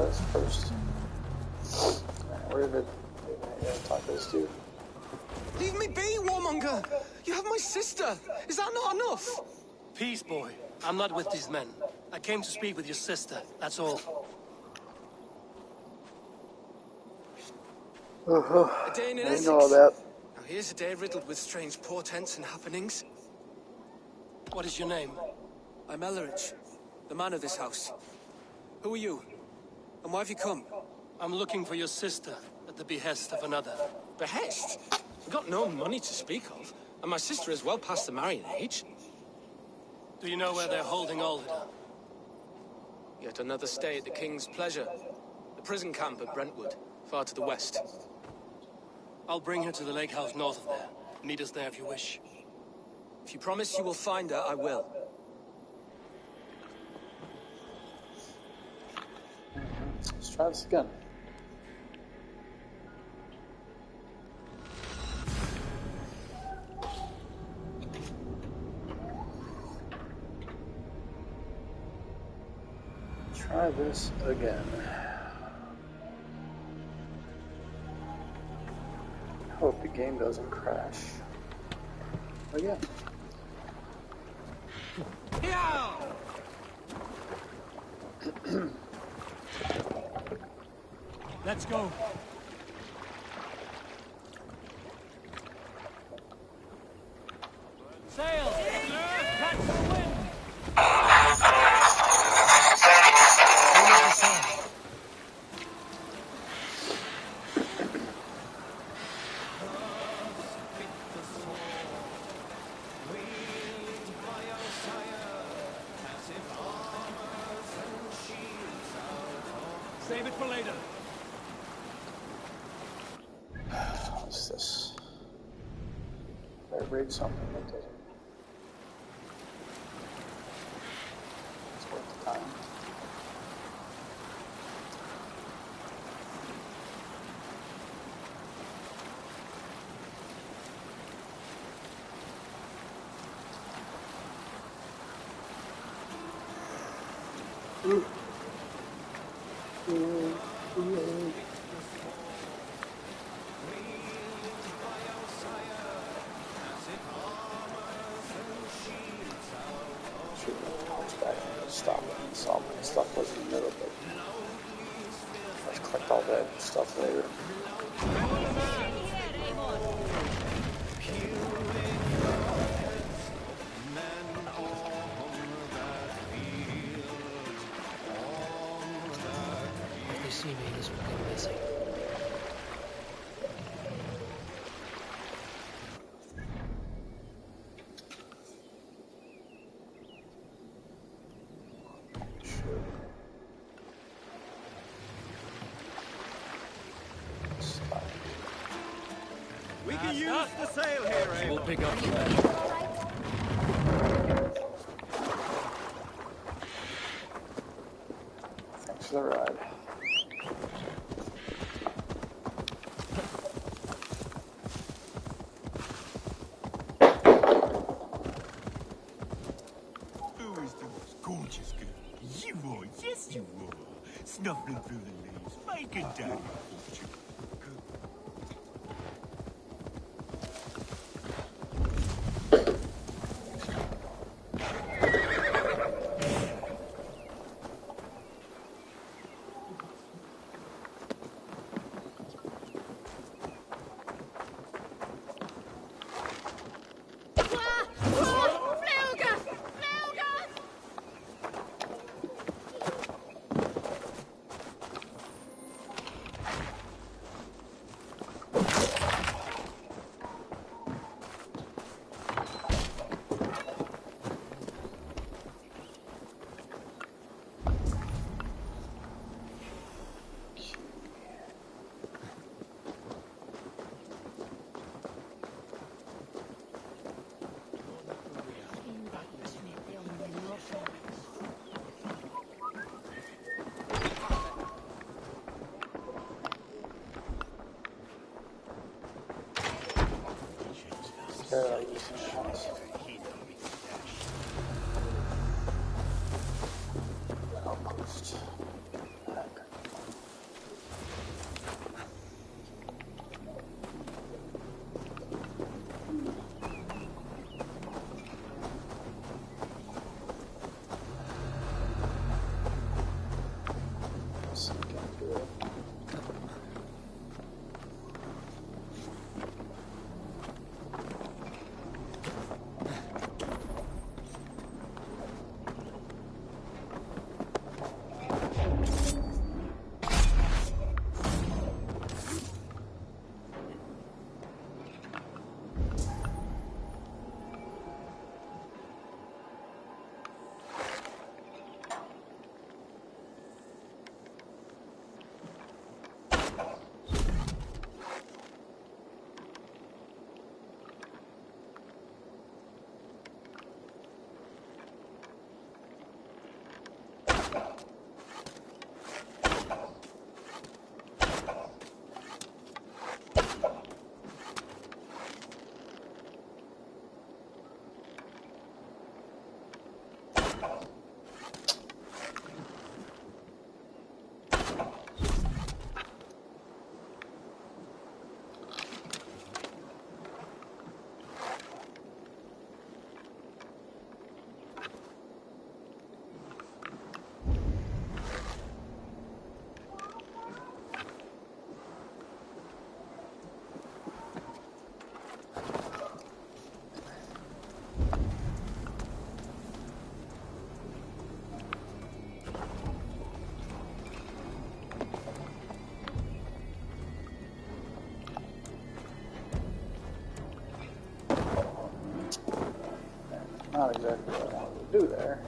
this first. Where did talk to this dude? Leave me be, warmonger! You have my sister! Is that not enough? Peace, boy. I'm not with these men. I came to speak with your sister, that's all. A day in I Essex. know all that. Now here's a day riddled with strange portents and happenings. What is your name? I'm Ellerich, the man of this house. Who are you? And why have you come? I'm looking for your sister, at the behest of another. Behest? We've got no money to speak of, and my sister is well past the marrying age. Do you know where they're holding Alder? Yet another stay at the King's pleasure. The prison camp at Brentwood, far to the west. I'll bring her to the lake house north of there. Meet us there if you wish. If you promise you will find her, I will. Let's try this again. Try this again. Hope the game doesn't crash. Again. Let's go. Sail! Catch the wind! Save it for later. What's this? If I read something that doesn't. It's worth the time. Stop and solve my stuff was in the middle, but let's collect all that stuff later. If they see me, this will go messy. We can use the sail here, Eivor. We'll pick up from there. Thanks for the ride. Who is the most gorgeous girl? Eivor, yes you were. Snuffling through the leaves, making daddy a fortune. Outpost. not exactly what I wanted to do there.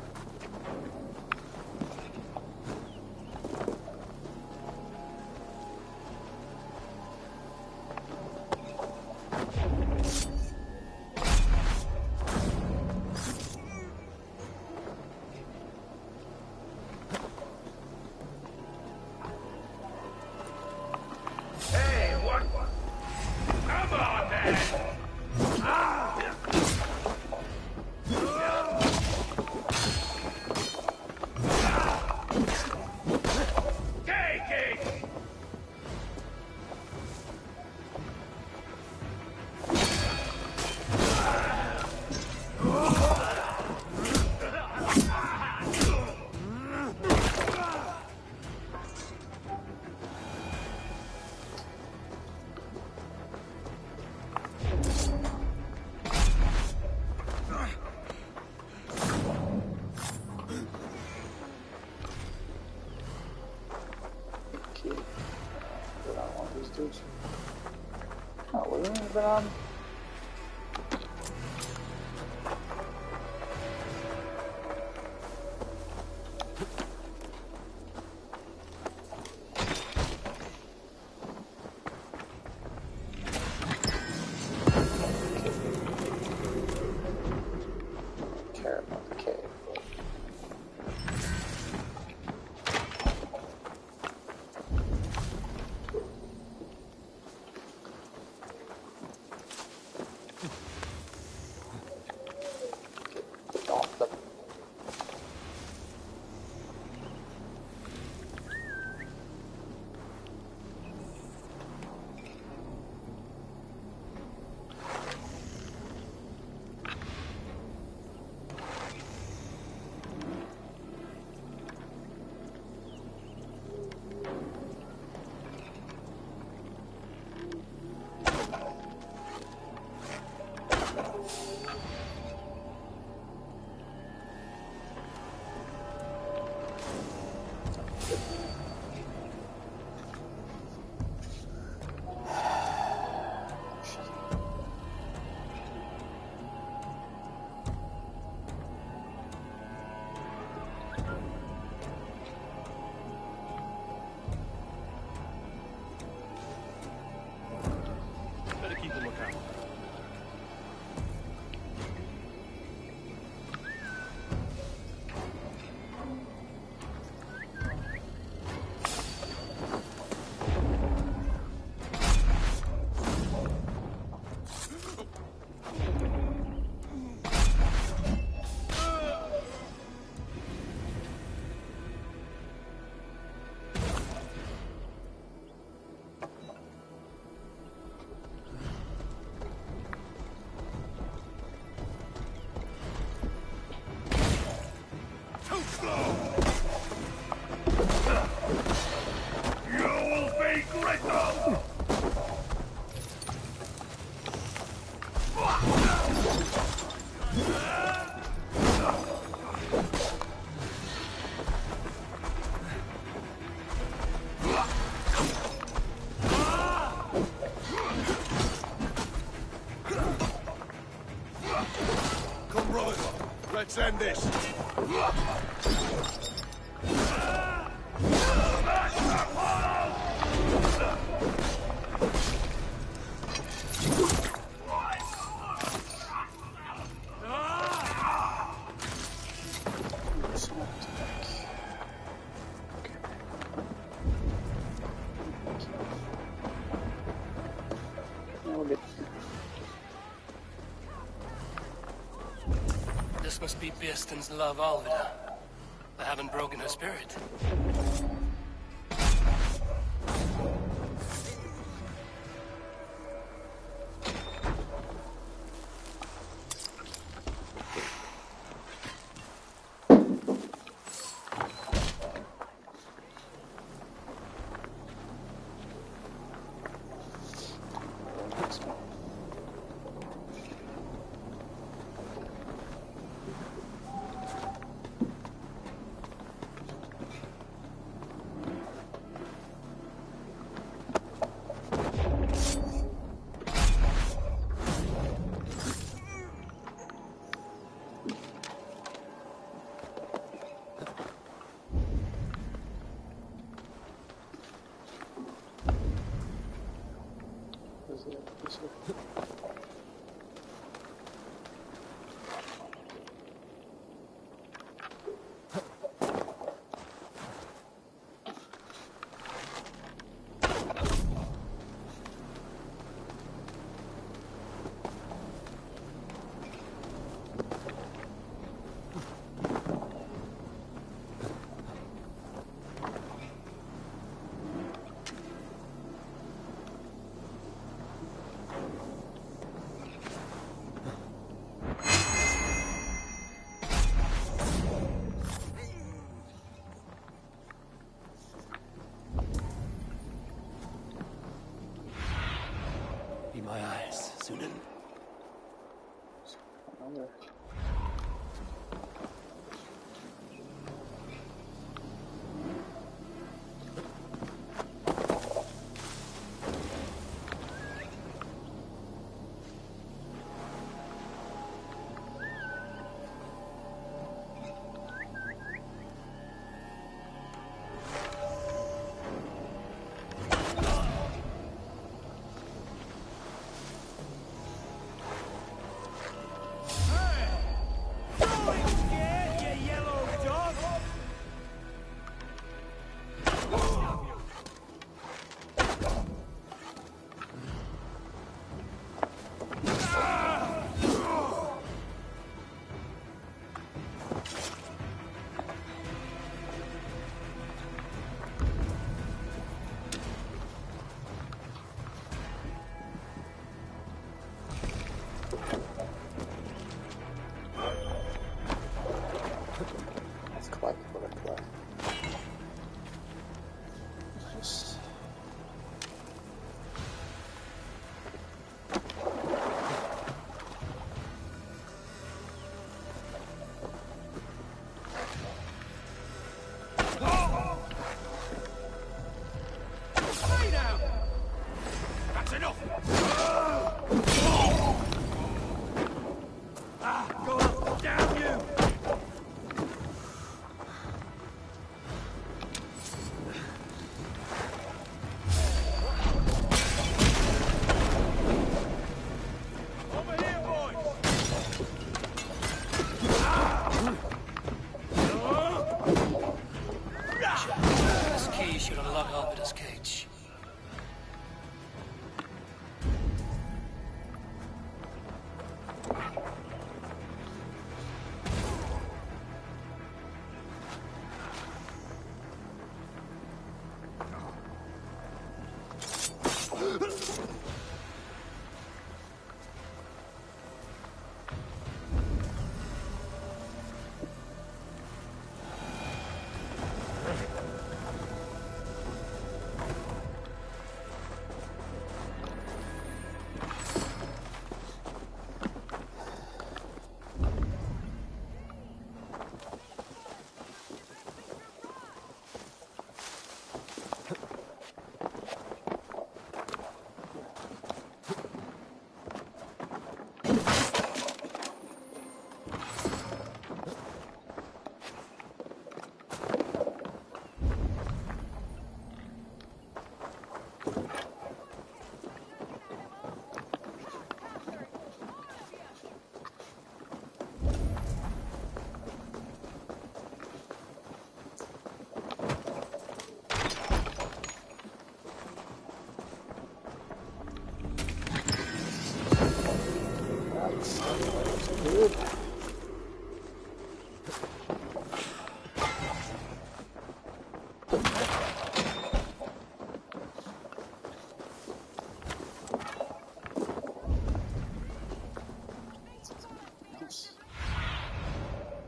Oh, what have you been on? Care about the cave. Let's end this. This must be Birsten's love, Alvida. I haven't broken her spirit. Be my eyes, Sunan.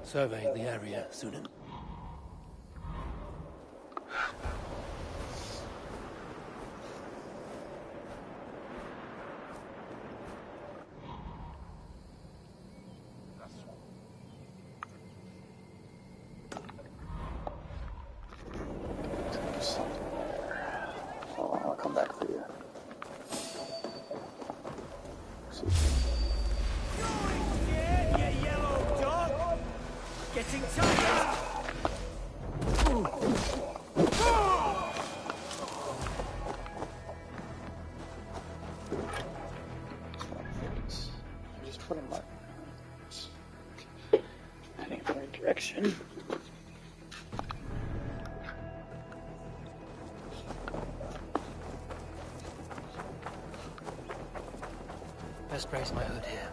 Survey the area, Sunan. I'll come back for you. Getting tired! best brace my hood here.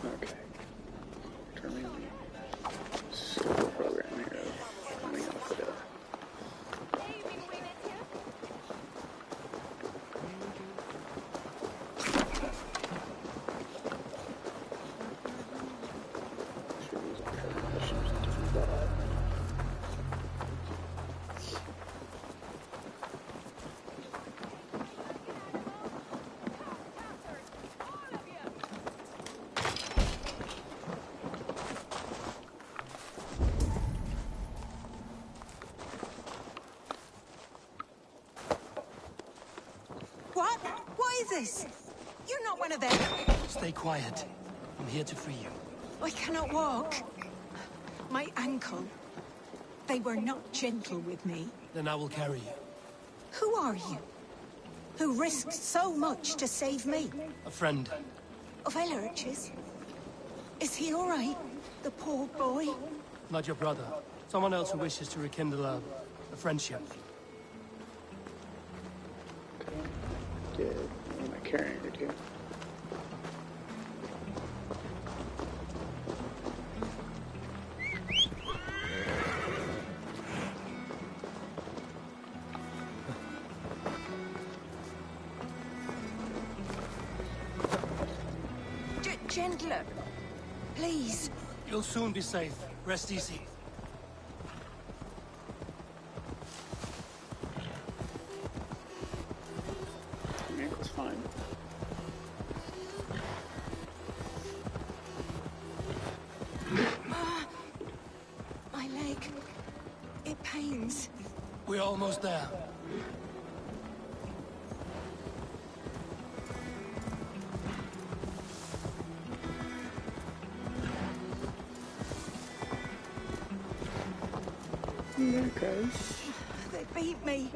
Okay. Turning super program here. Turning off it. What? What is this? You're not one of them. Stay quiet. I'm here to free you. I cannot walk. My ankle. They were not gentle with me. Then I will carry you. Who are you? Who risked so much to save me? A friend. Of Eilor's? Is he all right? The poor boy? Not your brother. Someone else who wishes to rekindle a friendship. Did what am I carrying her to? Gentler. Please. You'll soon be safe. Rest easy. My ankle's fine. My leg. It pains. We're almost there. There it goes. They beat me.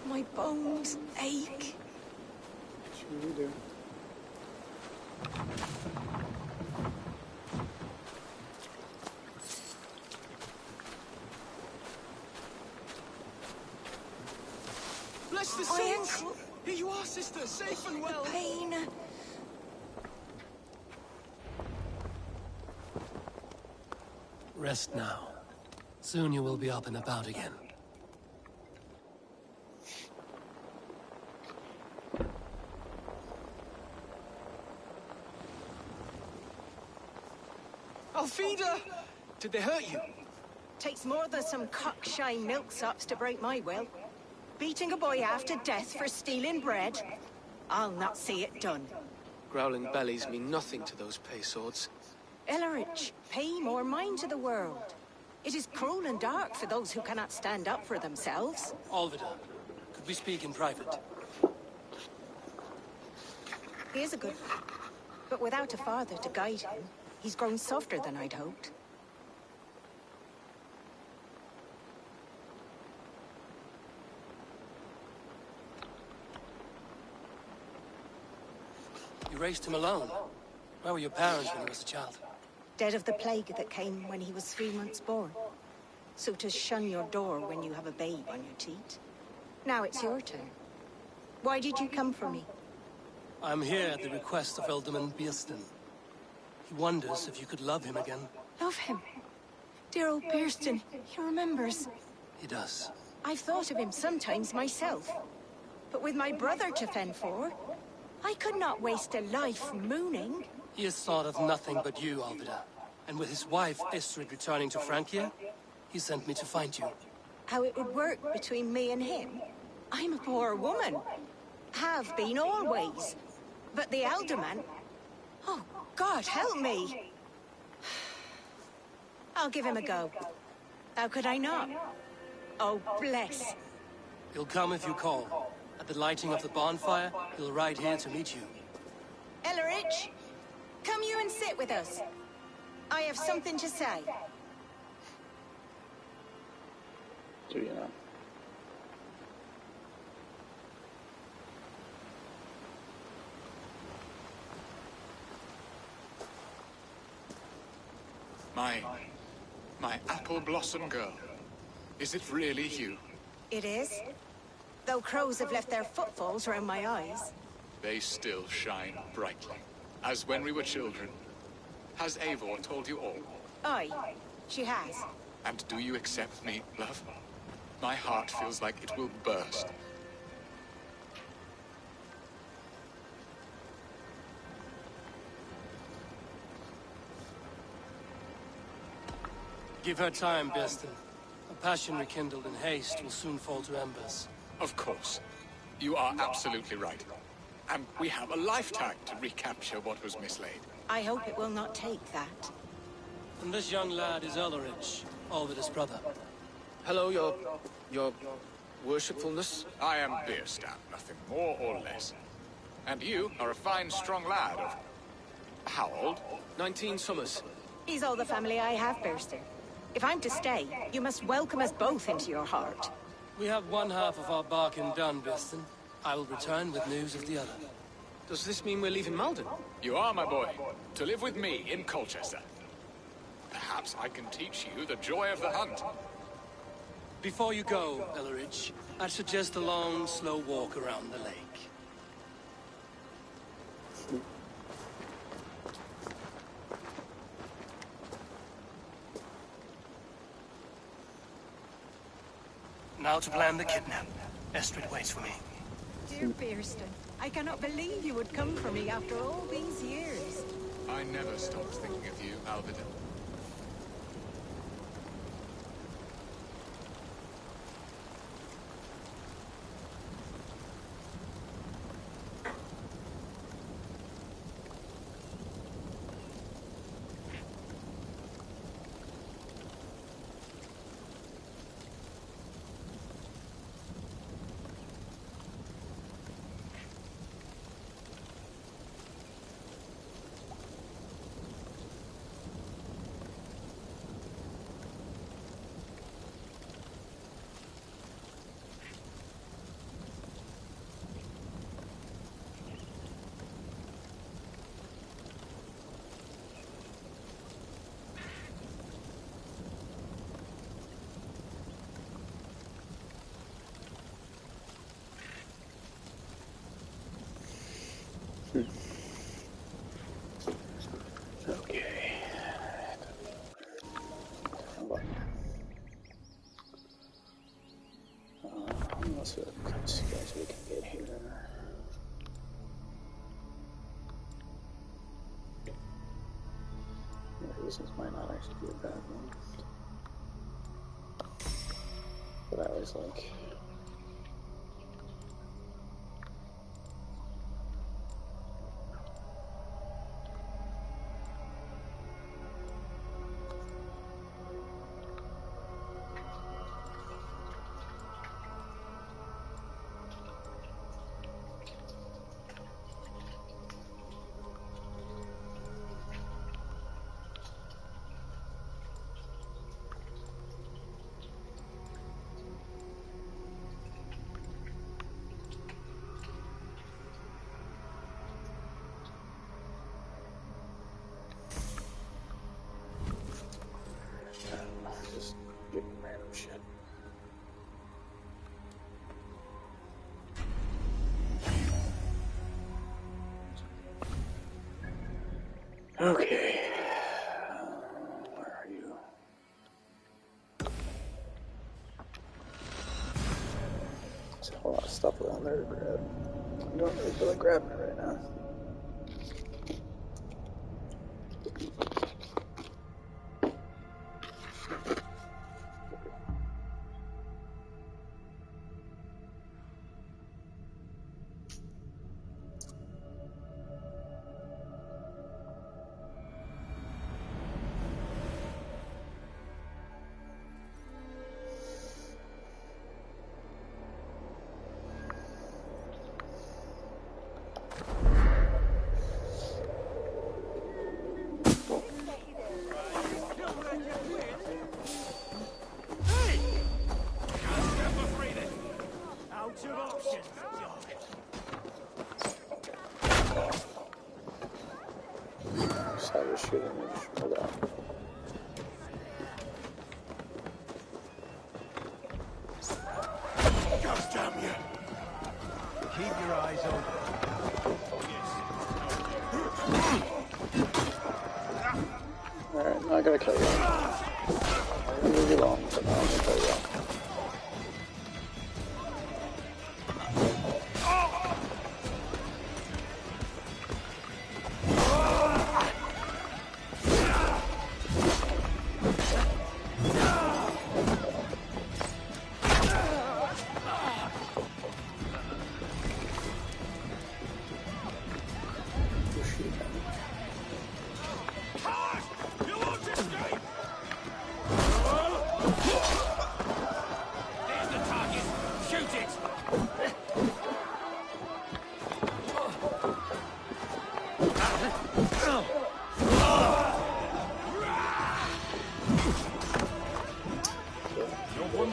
My bones ache. Sure do. Bless the My saints! ankle. Here you are, sister, safe and well. Pain. Rest now. Soon you will be up and about again. Alfida! Did they hurt you? Takes more than some cockshy milksops to break my will. Beating a boy half to death for stealing bread? I'll not see it done. Growling bellies mean nothing to those pay swords. Ellerich, pay more mind to the world. It is cruel and dark for those who cannot stand up for themselves. Alvida, could we speak in private? He is a good one, but without a father to guide him, he's grown softer than I'd hoped. You raised him alone. Where were your parents when he was a child? Dead of the plague that came when he was 3 months born. So to shun your door when you have a babe on your teat. Now it's your turn. Why did you come for me? I'm here at the request of Alderman Beerston. He wonders if you could love him again. Love him. Dear old Beerston, he remembers. He does. I've thought of him sometimes myself. But with my brother to fend for, I could not waste a life mooning. He has thought of nothing but you, Alvida. And with his wife, Estrid, returning to Francia, he sent me to find you. How it would work between me and him? I'm a poor woman. Have been always. But the alderman... Oh, God, help me! I'll give him a go. How could I not? Oh, bless. He'll come if you call. At the lighting of the bonfire, he'll ride here to meet you. Ellerich, come you and sit with us. I have something to say. Do you know? My apple blossom girl. Is it really you? It is. Though crows have left their footfalls around my eyes. They still shine brightly, as when we were children. Has Eivor told you all? Aye, she has. And do you accept me, love? My heart feels like it will burst. Give her time, Beerston. A passion rekindled in haste will soon fall to embers. Of course. You are absolutely right. And we have a lifetime to recapture what was mislaid. I hope it will not take that. And this young lad is Ellerich, Alvida's brother. Hello, your worshipfulness. I am Beerstan, nothing more or less. And you are a fine, strong lad of... how old? 19 summers. He's all the family I have, Beerston. If I'm to stay, you must welcome us both into your heart. We have one half of our bargain done, Beerston. I will return with news of the other. Does this mean we're leaving Malden? You are, my boy, to live with me in Colchester. Perhaps I can teach you the joy of the hunt. Before you go, Ellerich, I'd suggest a long, slow walk around the lake. Now to plan the kidnap. Estrid waits for me. Dear Beerston, I cannot believe you would come for me after all these years. I never stopped thinking of you, Alvida. Okay. Let's see what kind of skills we can get here. Yeah, this might not actually be a bad one. But I was like... Okay. Where are you? There's a whole lot of stuff down there to grab. I don't really feel like grabbing it right now. Started shooting and just rolled out. God damn you! Keep your eyes open. Alright, now I gotta kill you. I'm gonna move you along, but now I'm gonna kill you.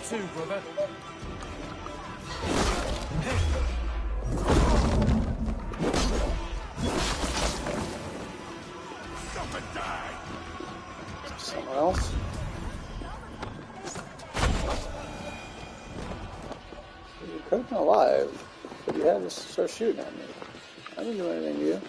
Too, brother. Someone else? You could have been alive, but you had to start shooting at me. I didn't do anything to you.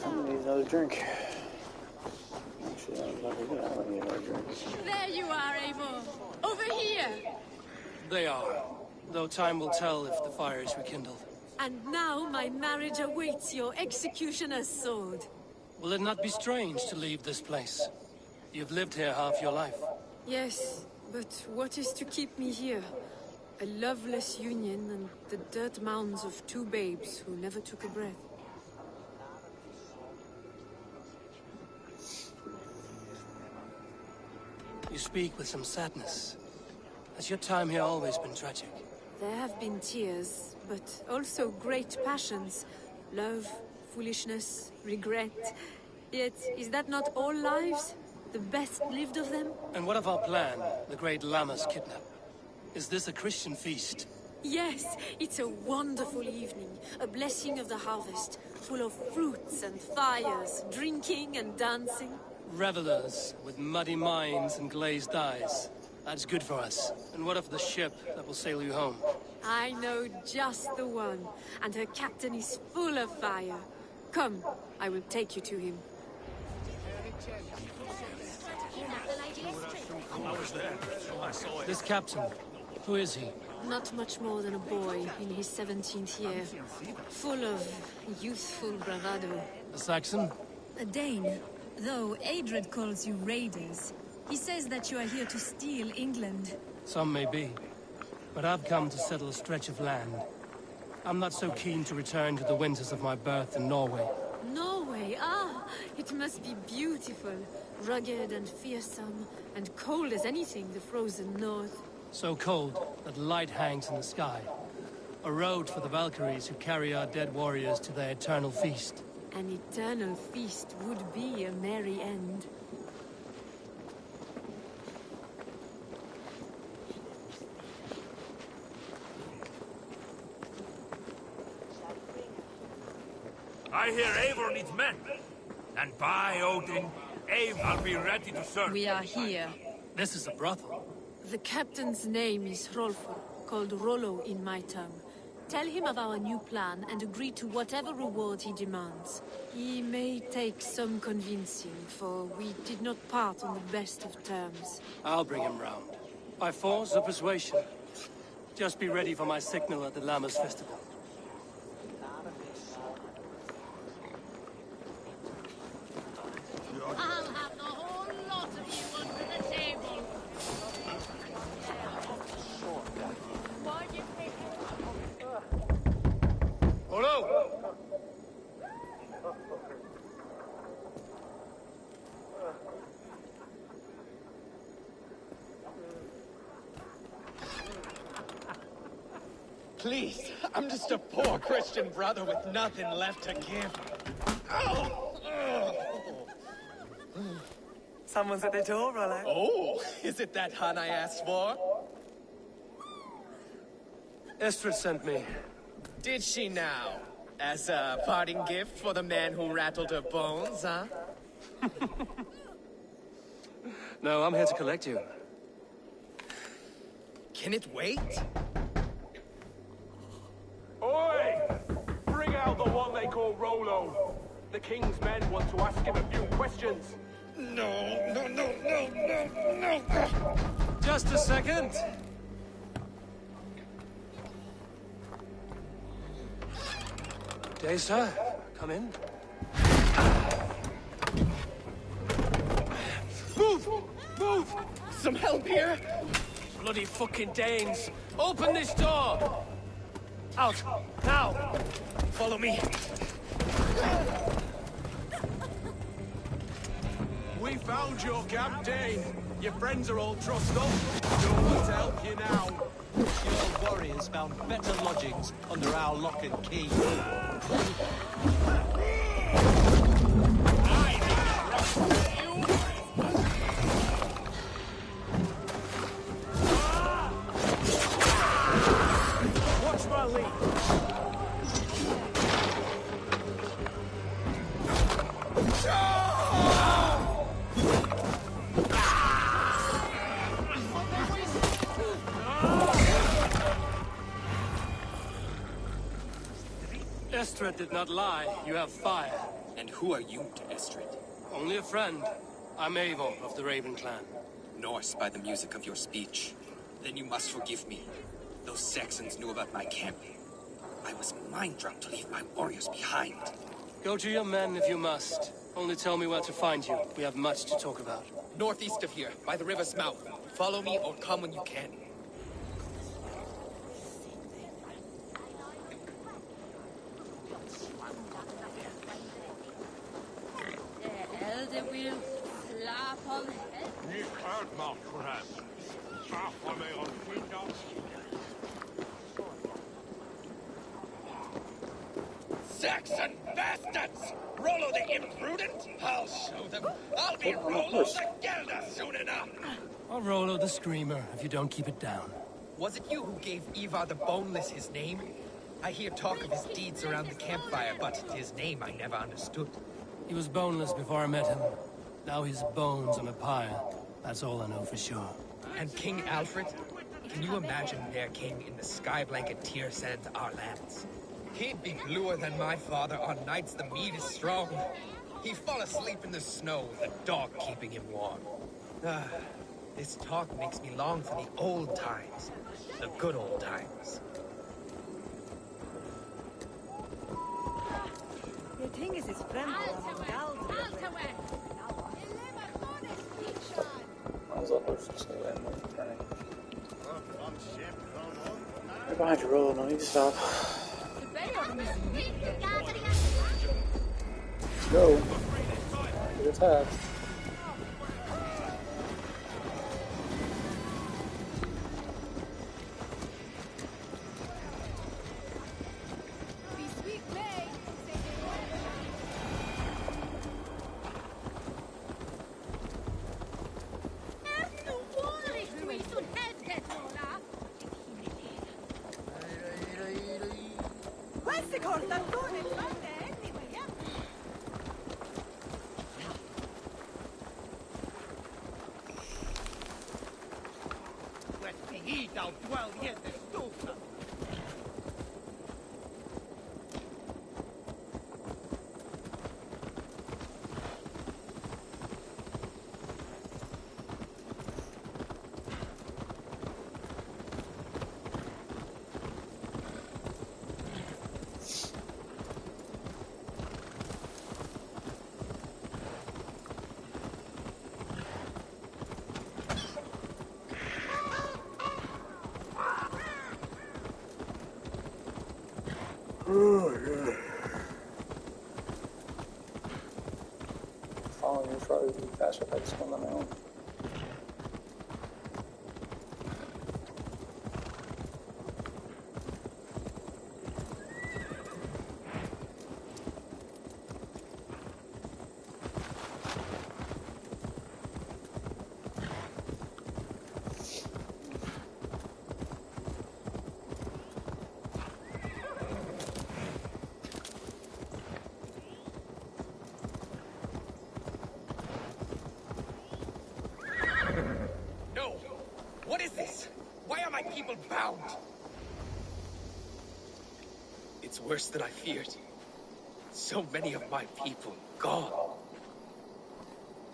Somebody needs another drink. Actually, I'm not gonna need another drink. There you are, Eivor. Over here. They are. Though time will tell if the fire is rekindled. And now my marriage awaits your executioner's sword. Will it not be strange to leave this place? You've lived here half your life. Yes, but what is to keep me here? A loveless union and the dirt mounds of two babes who never took a breath. You speak with some sadness. Has your time here always been tragic? There have been tears, but also great passions. Love, foolishness, regret. Yet, is that not all lives? The best lived of them? And what of our plan, the great Llama's kidnap? Is this a Christian feast? Yes, it's a wonderful evening. A blessing of the harvest, full of fruits and fires, drinking and dancing. Revelers with muddy minds and glazed eyes. That's good for us. And what of the ship that will sail you home? I know just the one, and her captain is full of fire. Come, I will take you to him. This captain, who is he? Not much more than a boy in his 17th year. Full of youthful bravado. A Saxon? A Dane. Though Adred calls you raiders. He says that you are here to steal England. Some may be. But I've come to settle a stretch of land. I'm not so keen to return to the winters of my birth in Norway. Norway, ah! It must be beautiful. Rugged and fearsome, and cold as anything, the frozen north. So cold that light hangs in the sky. A road for the Valkyries who carry our dead warriors to their eternal feast. An eternal feast would be a merry end. I hear Eivor needs men. And by Odin, I'll be ready to serve. We are here. This is a brothel. The captain's name is Hrolfr, called Rollo in my tongue. Tell him of our new plan and agree to whatever reward he demands. He may take some convincing, for we did not part on the best of terms. I'll bring him round. By force or persuasion. Just be ready for my signal at the Lammas festival. I'll have the whole lot of you under the table. Hello! Please, I'm just a poor Christian brother with nothing left to give. Someone's at the door, Rollo. Oh, is it that hun I asked for? Estrid sent me. Did she now? As a parting gift for the man who rattled her bones, huh? No, I'm here to collect you. Can it wait? Oi! Bring out the one they call Rollo. The king's men want to ask him a few questions. No. Just a second. Day, sir. Come in. Move! Move! Some help here? Bloody fucking Danes! Open this door! Out! Now! Follow me. We found your camp, Dane. Your friends are all trussed up. No one to help you now. Your warriors found better lodgings under our lock and key. Watch my lead. Estrid did not lie. You have fire. And who are you to Estrid? Only a friend. I'm Eivor of the Raven clan. Norse by the music of your speech. Then you must forgive me. Those Saxons knew about my camp. I was mind-drugged to leave my warriors behind. Go to your men if you must. Only tell me where to find you. We have much to talk about. Northeast of here, by the river's mouth. Follow me or come when you can. The elder will slap on head. You heard my friend. Suffer me on freedom. Saxon bastards! Rollo the imprudent? I'll show them. I'll be Rollo the Gelder soon enough! I'll Rollo the Screamer if you don't keep it down. Was it you who gave Eivor the Boneless his name? I hear talk of his deeds around the campfire, but his name I never understood. He was boneless before I met him. Now he's bones on a pyre. That's all I know for sure. And King Alfred? Can you imagine their king in the sky blanket tear sand our lands? He'd be bluer than my father on nights the mead is strong. He'd fall asleep in the snow with a dog keeping him warm. This talk makes me long for the old times. The good old times. The thing is his friend. You're behind your roll, no need to stop. Let's go. Get attacked. shall dwell yet the stulta. Following you probably be faster if I just went on my own. What is this? Why are my people bound? It's worse than I feared. So many of my people gone.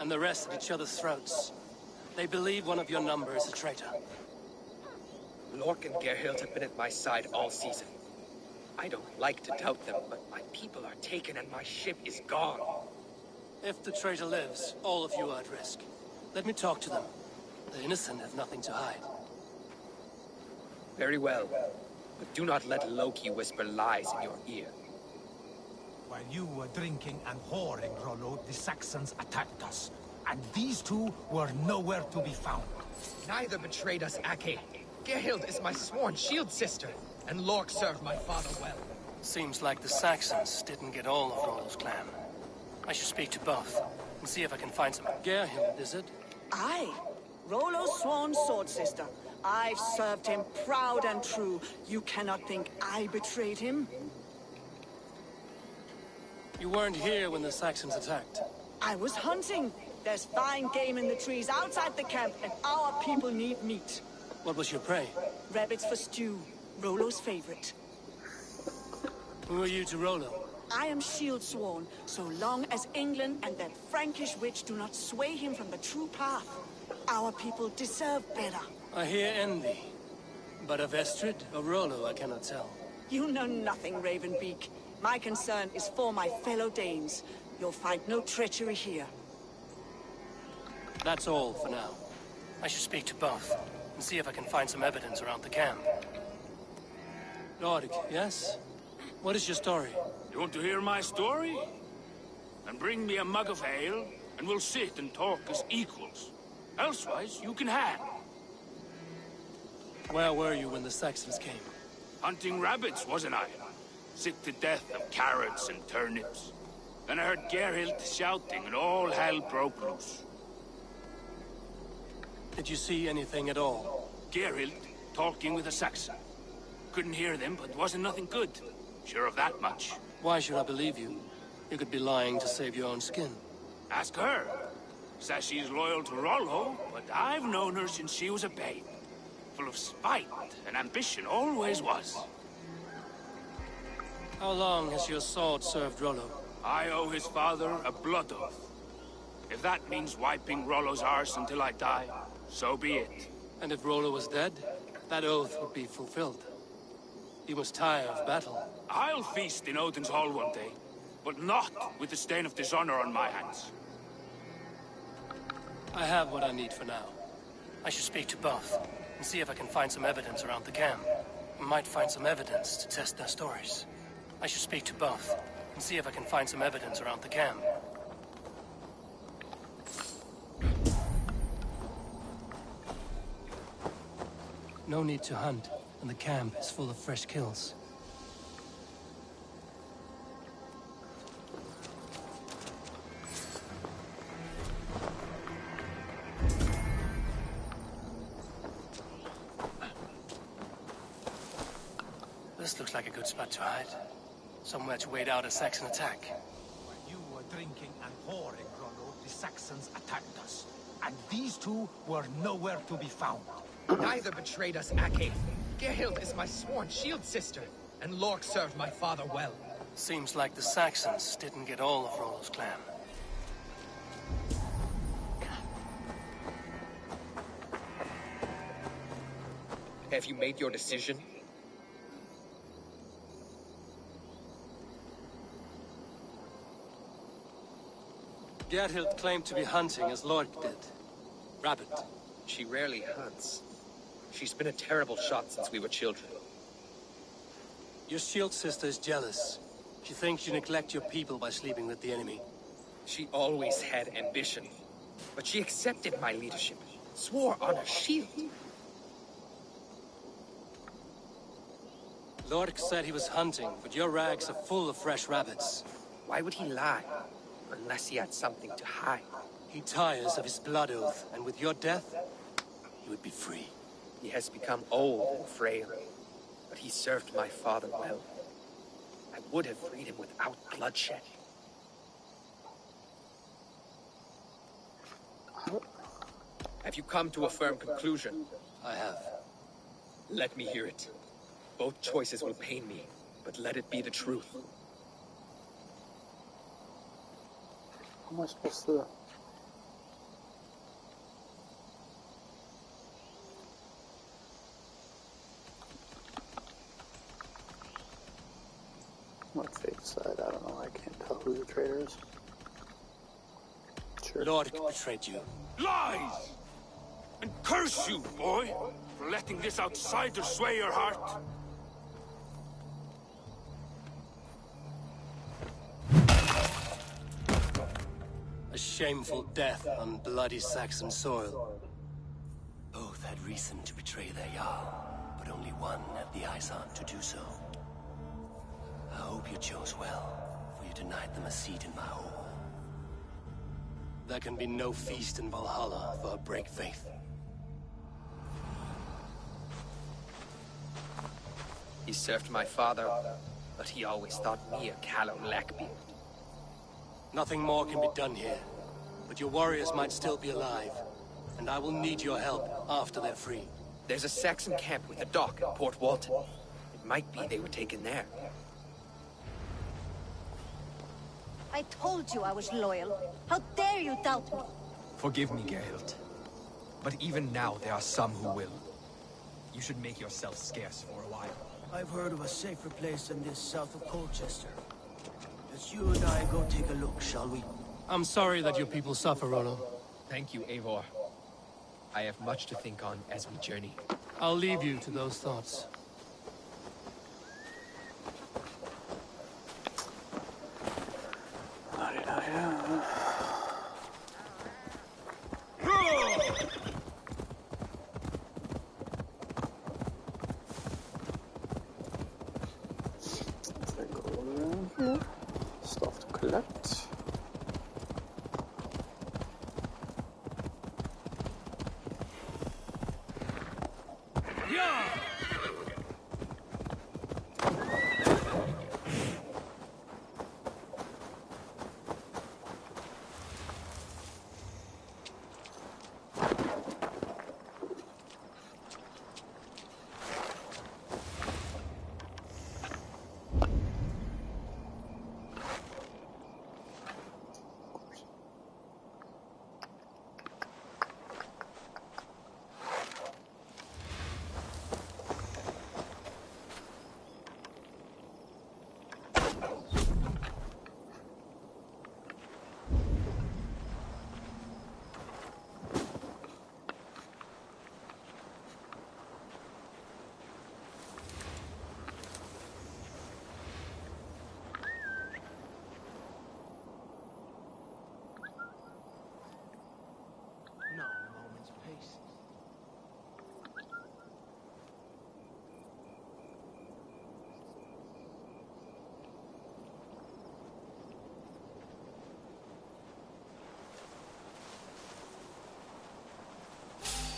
And the rest at each other's throats. They believe one of your number is a traitor. Lork and Gerhild have been at my side all season. I don't like to doubt them, but my people are taken and my ship is gone. If the traitor lives, all of you are at risk. Let me talk to them. The innocent have nothing to hide. Very well. But do not let Loki whisper lies in your ear. While you were drinking and whoring, Rollo, the Saxons attacked us. And these two were nowhere to be found. Neither betrayed us, Ake. Gerhild is my sworn shield sister, and Lork served my father well. Seems like the Saxons didn't get all of Rollo's clan. I should speak to both, and see if I can find some... Gerhild, is it? Aye. Rollo's sworn sword sister. I've served him proud and true. You cannot think I betrayed him? You weren't here when the Saxons attacked. I was hunting. There's fine game in the trees outside the camp, and our people need meat. What was your prey? Rabbits for stew. Rollo's favorite. Who are you to Rollo? I am shield sworn, so long as England and that Frankish witch do not sway him from the true path. Our people deserve better. I hear envy. But of Estrid or Rollo, I cannot tell. You know nothing, Ravenbeak. My concern is for my fellow Danes. You'll find no treachery here. That's all for now. I should speak to both, and see if I can find some evidence around the camp. Lord, yes? What is your story? You want to hear my story? Then bring me a mug of ale, and we'll sit and talk as equals. Elsewise, you can hang. Where were you when the Saxons came? Hunting rabbits, wasn't I? Sick to death of carrots and turnips. Then I heard Gerhild shouting, and all hell broke loose. Did you see anything at all? Gerhild talking with a Saxon. Couldn't hear them, but wasn't nothing good. Sure of that much. Why should I believe you? You could be lying to save your own skin. Ask her. Says she's loyal to Rollo, but I've known her since she was a babe. Full of spite and ambition, always was. How long has your sword served Rollo? I owe his father a blood oath. If that means wiping Rollo's arse until I die, so be it. And if Rollo was dead, that oath would be fulfilled. He was tired of battle. I'll feast in Odin's hall one day, but not with the stain of dishonor on my hands. I have what I need for now. I should speak to both, and see if I can find some evidence around the camp. I might find some evidence to test their stories. I should speak to both, and see if I can find some evidence around the camp. No need to hunt, and the camp is full of fresh kills. This looks like a good spot to hide. Somewhere to wait out a Saxon attack. While you were drinking and whoring, Rollo, the Saxons attacked us. And these two were nowhere to be found. Neither betrayed us, Ake. Gerhild is my sworn shield sister, and Lork served my father well. Seems like the Saxons didn't get all of Rollo's clan. Have you made your decision? Gerhild claimed to be hunting as Lork did. Rabbit. She rarely hunts. She's been a terrible shot since we were children. Your shield sister is jealous. She thinks you neglect your people by sleeping with the enemy. She always had ambition, but she accepted my leadership, swore on her shield. Lork said he was hunting, but your rags are full of fresh rabbits. Why would he lie? Unless he had something to hide. He tires of his blood oath, and with your death, he would be free. He has become old and frail, but he served my father well. I would have freed him without bloodshed. Have you come to a firm conclusion? I have. Let me hear it. Both choices will pain me, but let it be the truth. How am I supposed to... What fate side? I don't know. I can't tell who the traitor is. Sure. Lord betrayed you. Lies! And curse you, boy, for letting this outsider sway your heart. A shameful death on bloody Saxon soil. Both had reason to betray their Jarl, but only one had the Eivor to do so. I hope you chose well, for you denied them a seat in my hall. There can be no feast in Valhalla for a break faith. He served my father, but he always thought me a callow lackbeard. Nothing more can be done here, but your warriors might still be alive, and I will need your help after they're free. There's a Saxon camp with a dock in Port Walton. It might be they were taken there. I told you I was loyal. How dare you doubt me? Forgive me, Gerhild. But even now, there are some who will. You should make yourself scarce for a while. I've heard of a safer place than this south of Colchester. Let's you and I go take a look, shall we? I'm sorry that your people suffer, Rollo. Thank you, Eivor. I have much to think on as we journey. I'll leave you to those thoughts. Stuff to collect.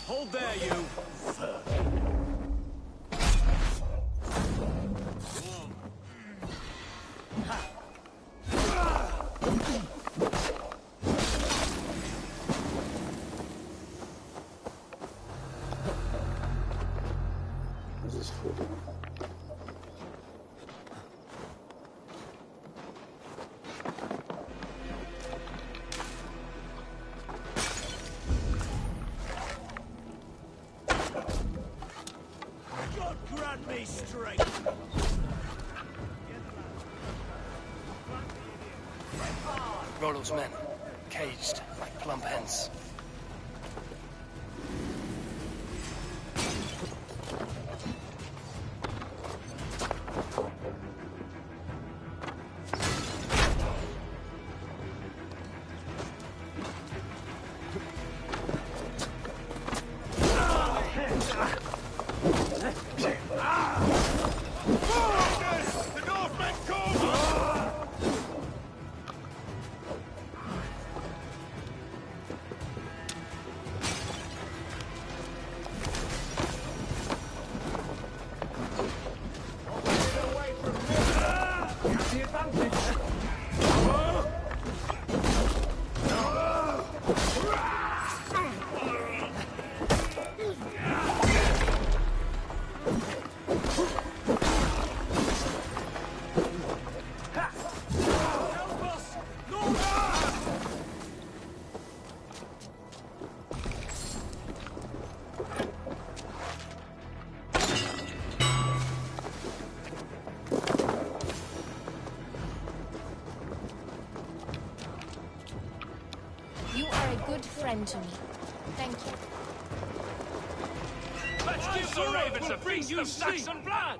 Hold there, you! Rollo's men, caged like plump hens. Friend to me. Thank you. Let's give the ravens a feast of Saxon blood!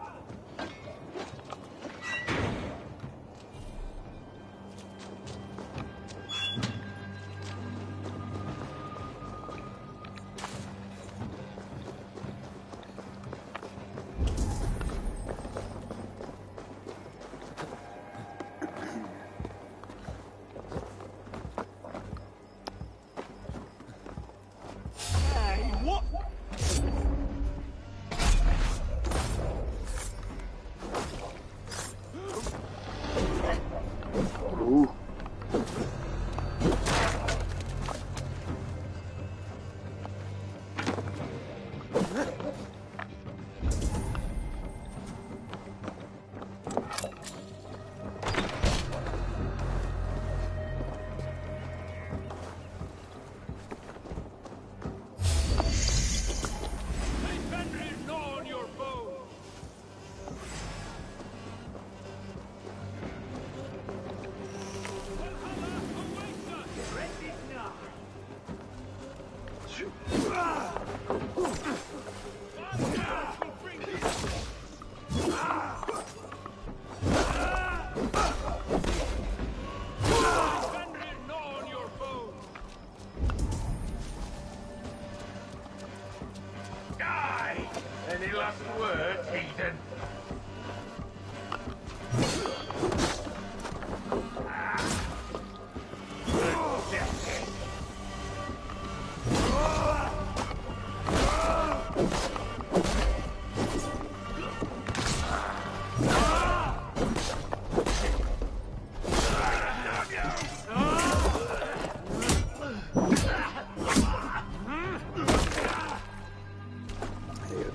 Any last words, Eden?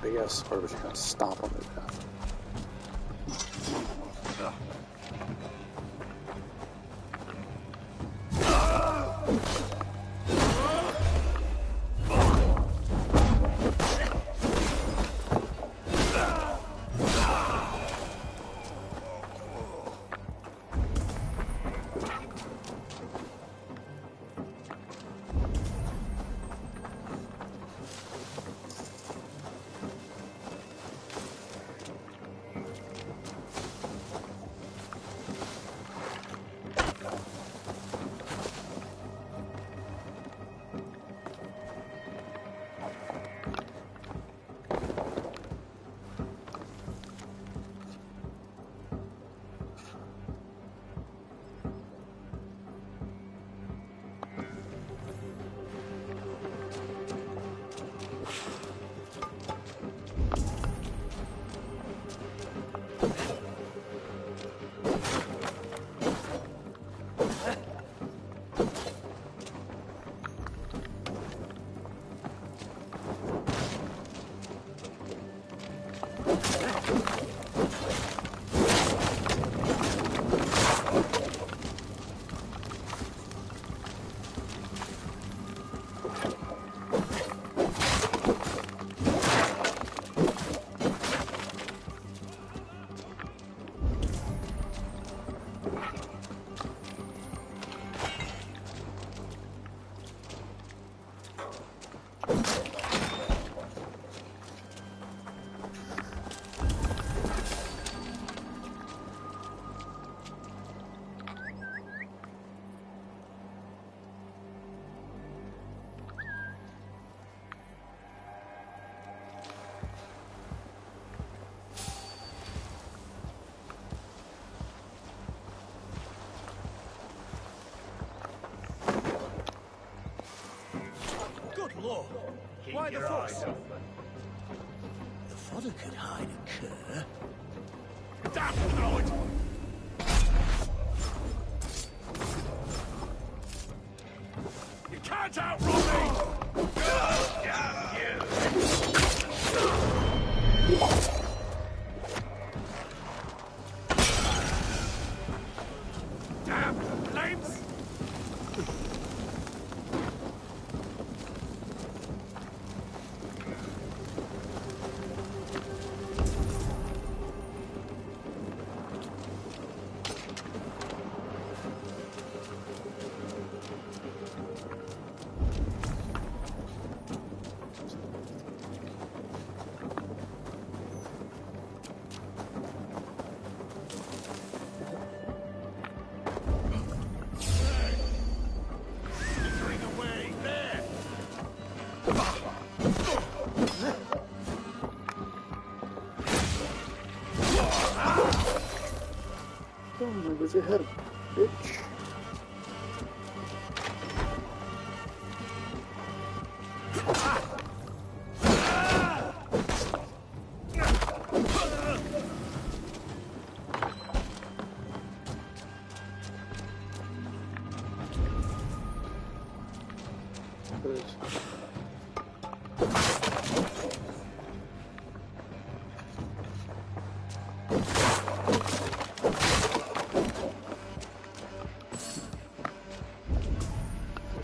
Big ass sword, but you're gonna stomp on it. Whoa! Why the fuss? The fodder could hide a cur. Damn Lord! You can't outrun me! Damn you! Damn flames! Where's your head, bitch?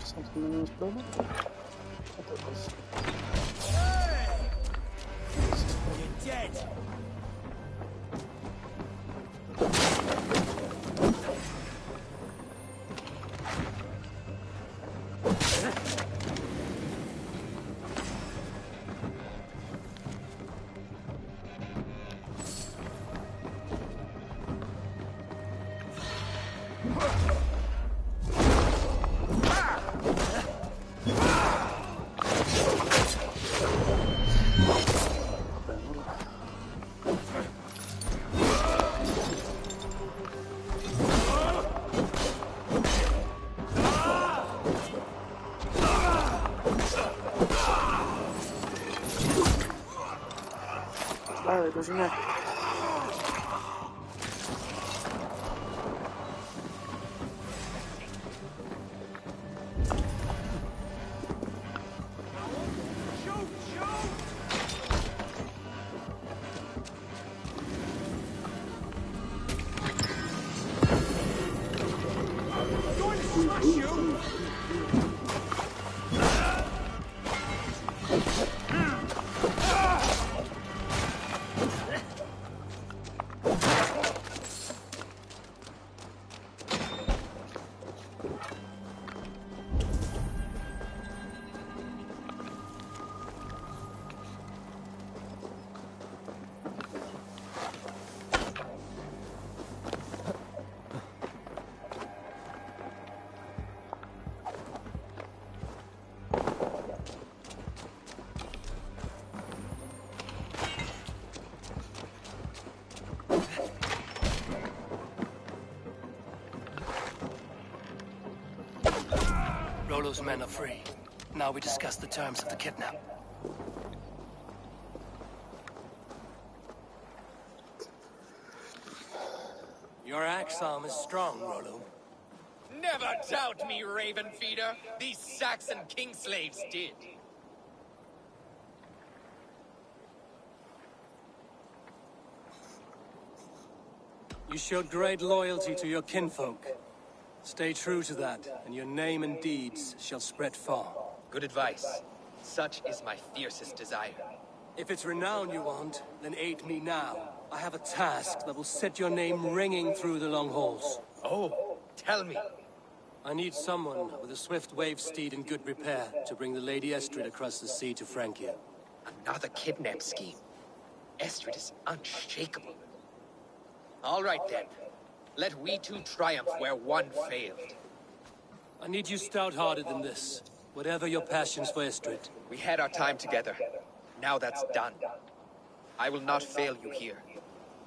Something in this building? I thought it was. You're dead! Alright, there's your neck. Rollo's men are free. Now we discuss the terms of the kidnap. Your axe arm is strong, Rollo. Never doubt me, Raven Feeder. These Saxon king slaves did. You showed great loyalty to your kinfolk. Stay true to that, and your name and deeds shall spread far. Good advice. Such is my fiercest desire. If it's renown you want, then aid me now. I have a task that will set your name ringing through the long halls. Oh, tell me. I need someone with a swift wave steed in good repair to bring the Lady Estrid across the sea to Francia. Another kidnap scheme. Estrid is unshakable. All right then. Let we two triumph where one failed. I need you stout-hearted in this, whatever your passions for Estrid. We had our time together. Now that's done. I will not fail you here,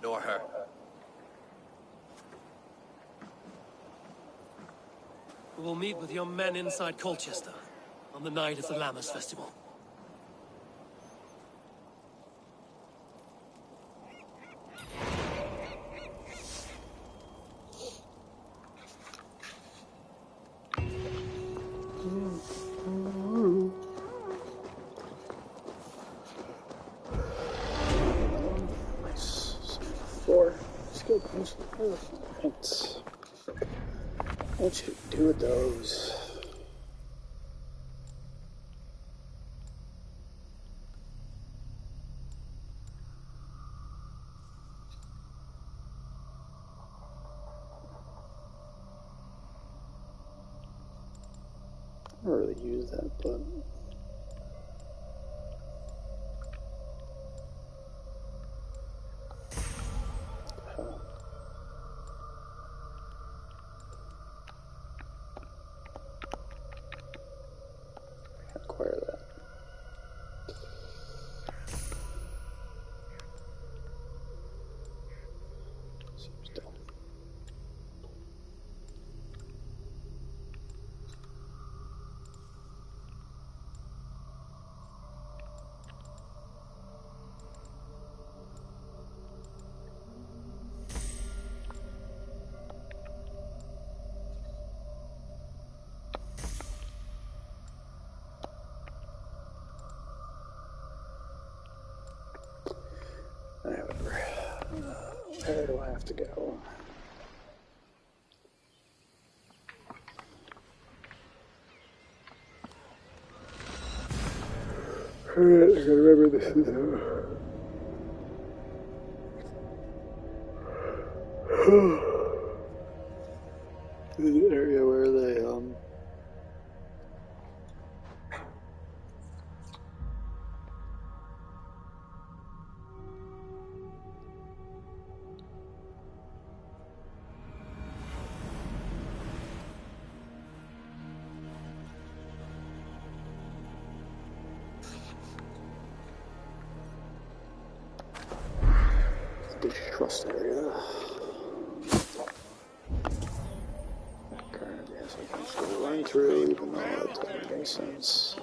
nor her. We'll meet with your men inside Colchester. on the night of the Lammas festival. Skill points. Right. What should we do with those? I don't really use that, but acquire that. Seems dumb. Whatever. Where do I have to go? Alright, I gotta remember this is this is an area where they trust area. Yes, I can still run through, even though that doesn't make any sense. I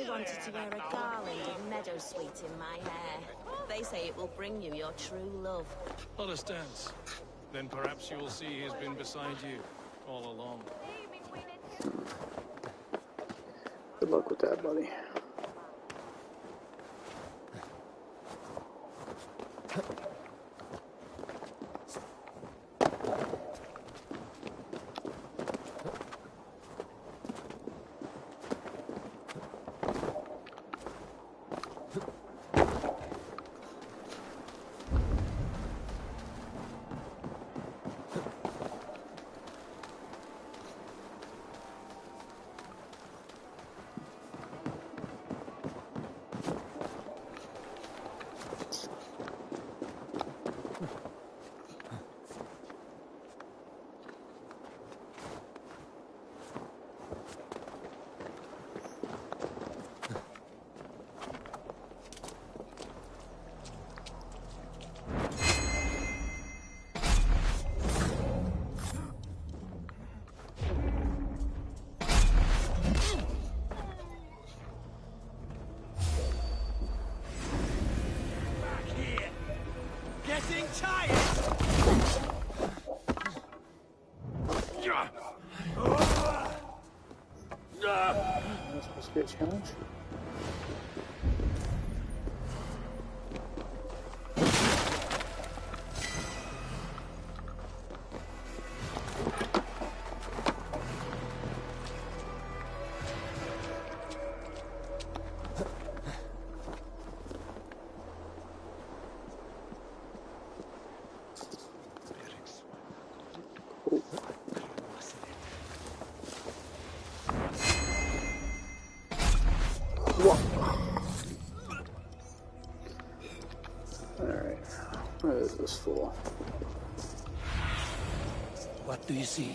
wanted to wear a garland of meadowsweet in my hair. They say it will bring you your true love. Understands. Then perhaps you will see he's been beside you all along. Good luck with that, buddy. Getting tired! That's supposed to be a challenge. Alright, what is this for? What do you see?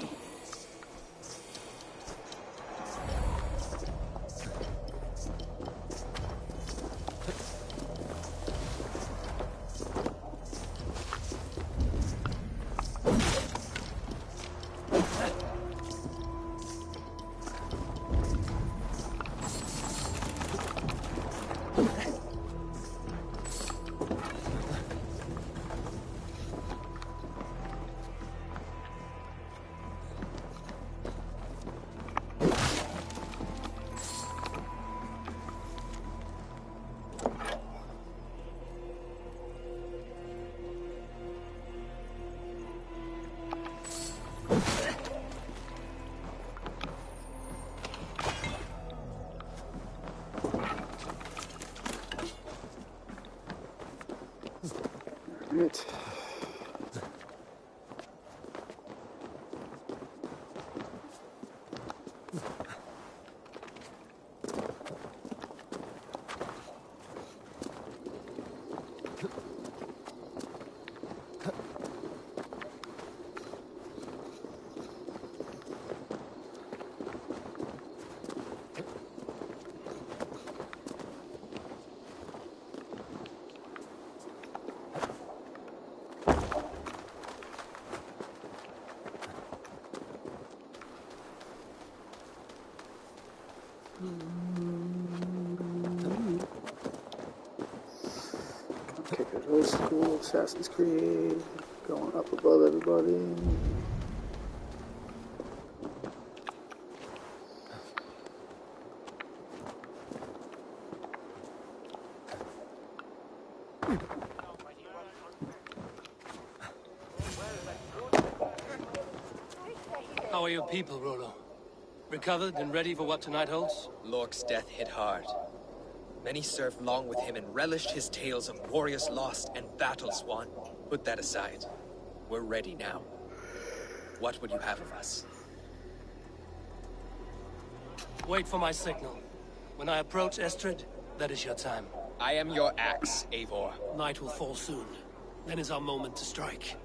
it. Kick it old school Assassin's Creed, going up above everybody. How are your people, Rollo? Recovered and ready for what tonight holds? Lork's death hit hard. Many served long with him and relished his tales of warriors lost and battles won. Put that aside. We're ready now. What would you have of us? Wait for my signal. When I approach Estrid, that is your time. I am your axe, Eivor. Night will fall soon. Then is our moment to strike.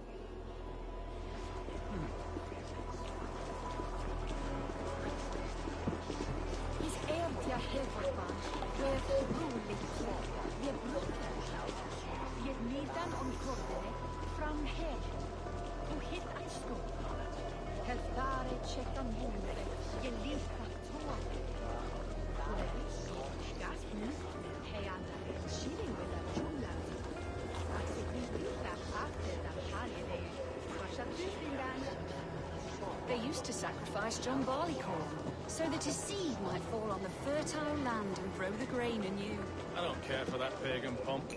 They used to sacrifice John Barleycorn, so that his seed might fall on the fertile land and grow the grain anew. I don't care for that pagan pomp.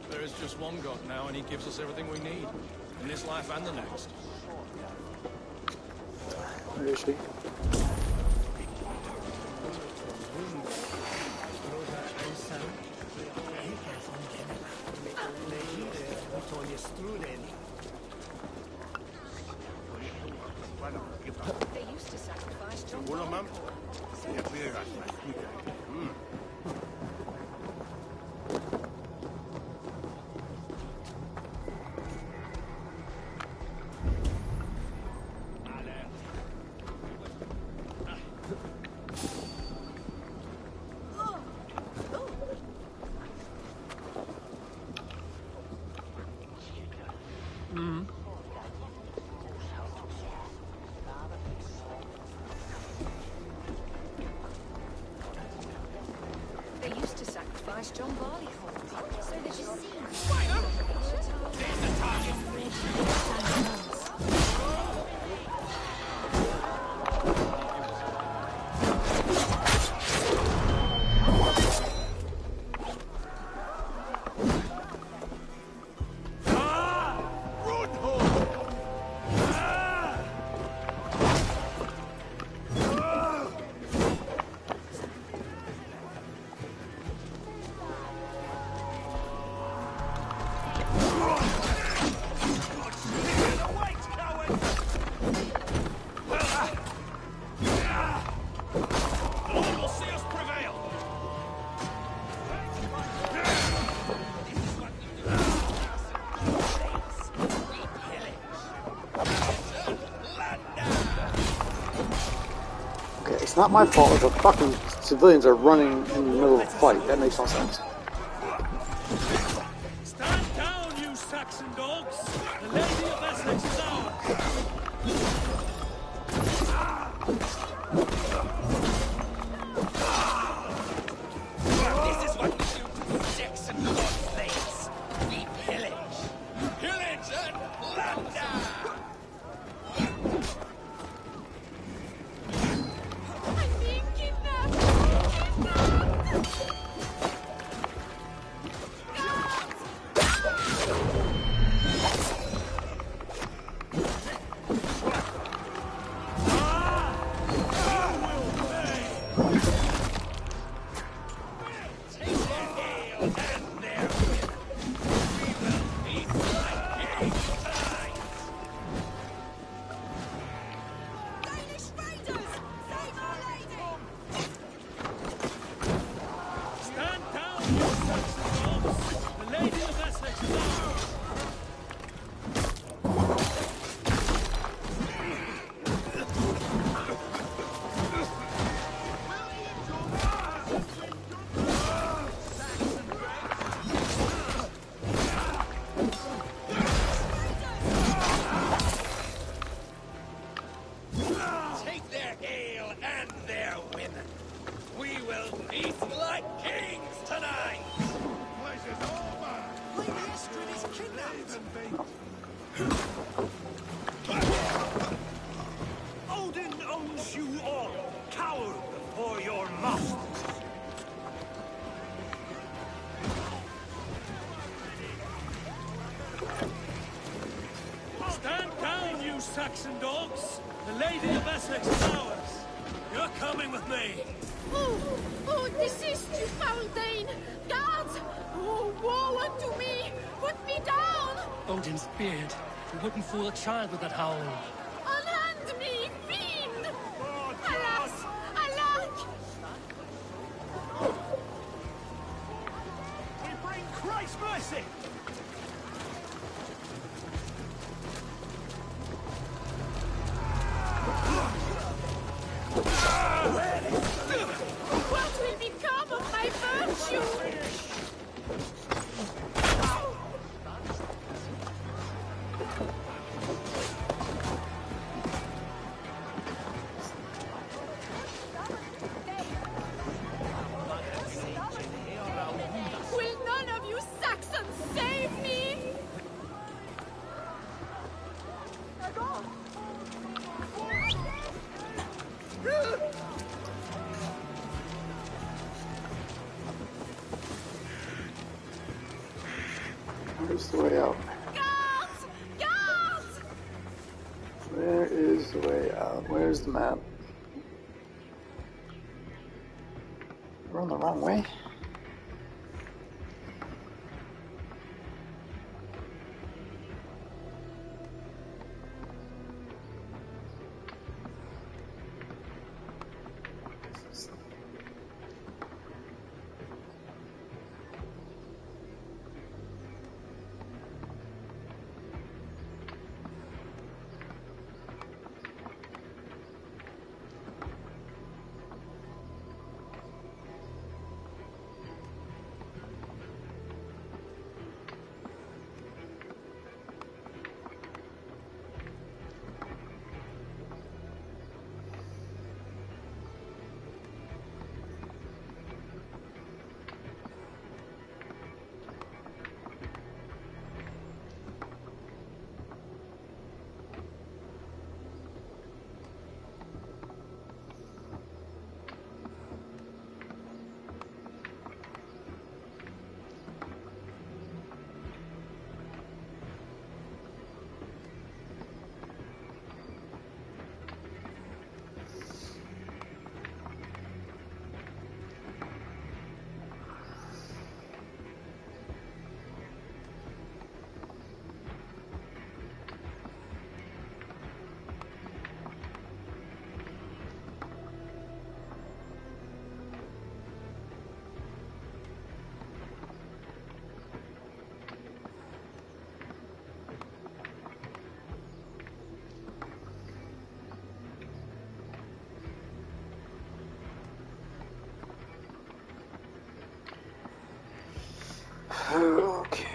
There is just one God now, and he gives us everything we need. In this life and the next. Where is she? They used to sacrifice John Bueno, mam. Barleycorn. Ya pliegas, la escucha. They used to sacrifice John Barleycorn, so that his seed It's not my fault if the fucking civilians are running in the middle of a fight. That makes no sense. Stand down, you Saxon dogs! The Lady of Essex is ours! This is what we do to Saxon lord slaves. We pillage. Pillage and plunder! their ale and their women. We will feast like kings tonight! Pleasure's over! Lady Estrid is kidnapped! Odin owns you all! Cower before your masters! Stand down, you Saxon dogs! The Lady of Essex is ours! You're coming with me! Oh, desist, you foul Dane! Guards! Oh, woe unto me! Put me down! Odin's beard. We wouldn't fool a child with that howl. Unhand me, fiend! Alas! Alack! We bring Christ's mercy! What will become of my virtue? Will none of you Saxons save me? Where's the way out? Guards! Guards! Where is the way out? Where's the map? We're on the wrong way. Okay.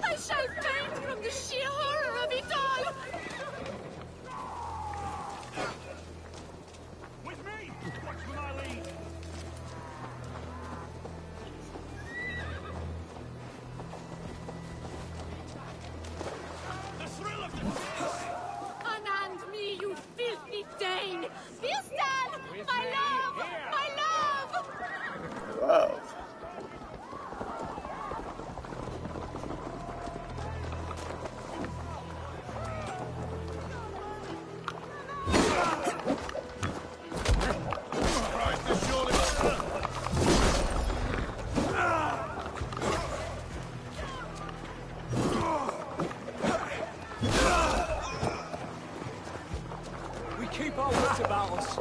I shall faint from the sheer horror of it all! With me! Watch for my lead! The thrill of the chase! Unhand me, you filthy Dane! Firstan! My love! My love! Love. We keep our wits about us.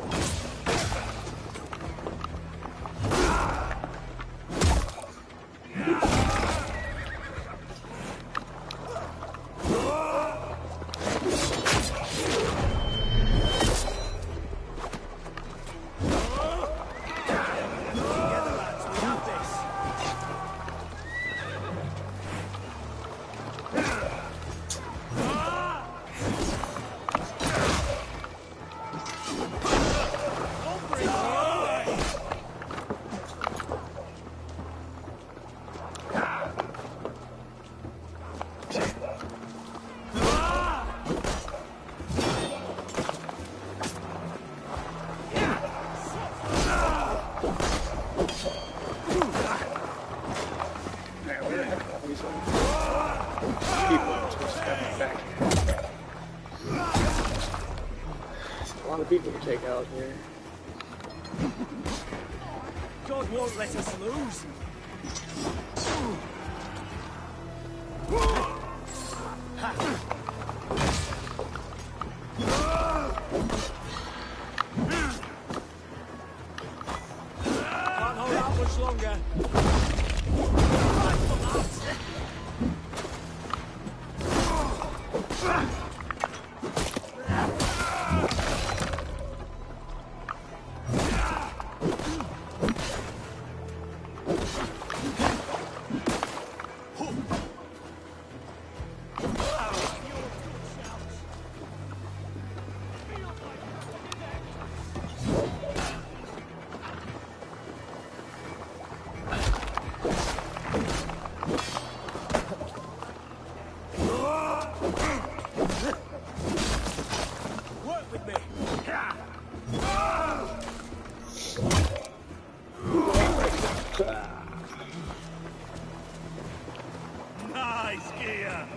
amount of people to take out here. God won't let us lose. Can't hold out much longer. Nice gear.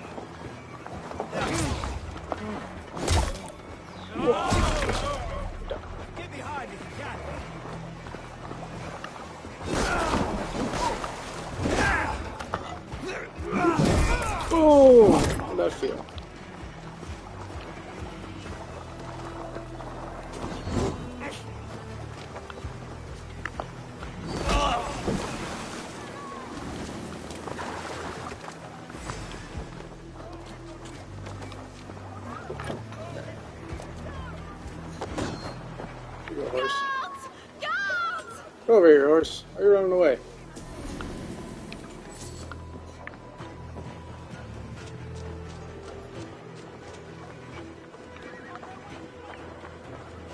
Get behind if you can. Oh, how'd that feel? Here you go, horse. Go over here, horse. Why are you running away?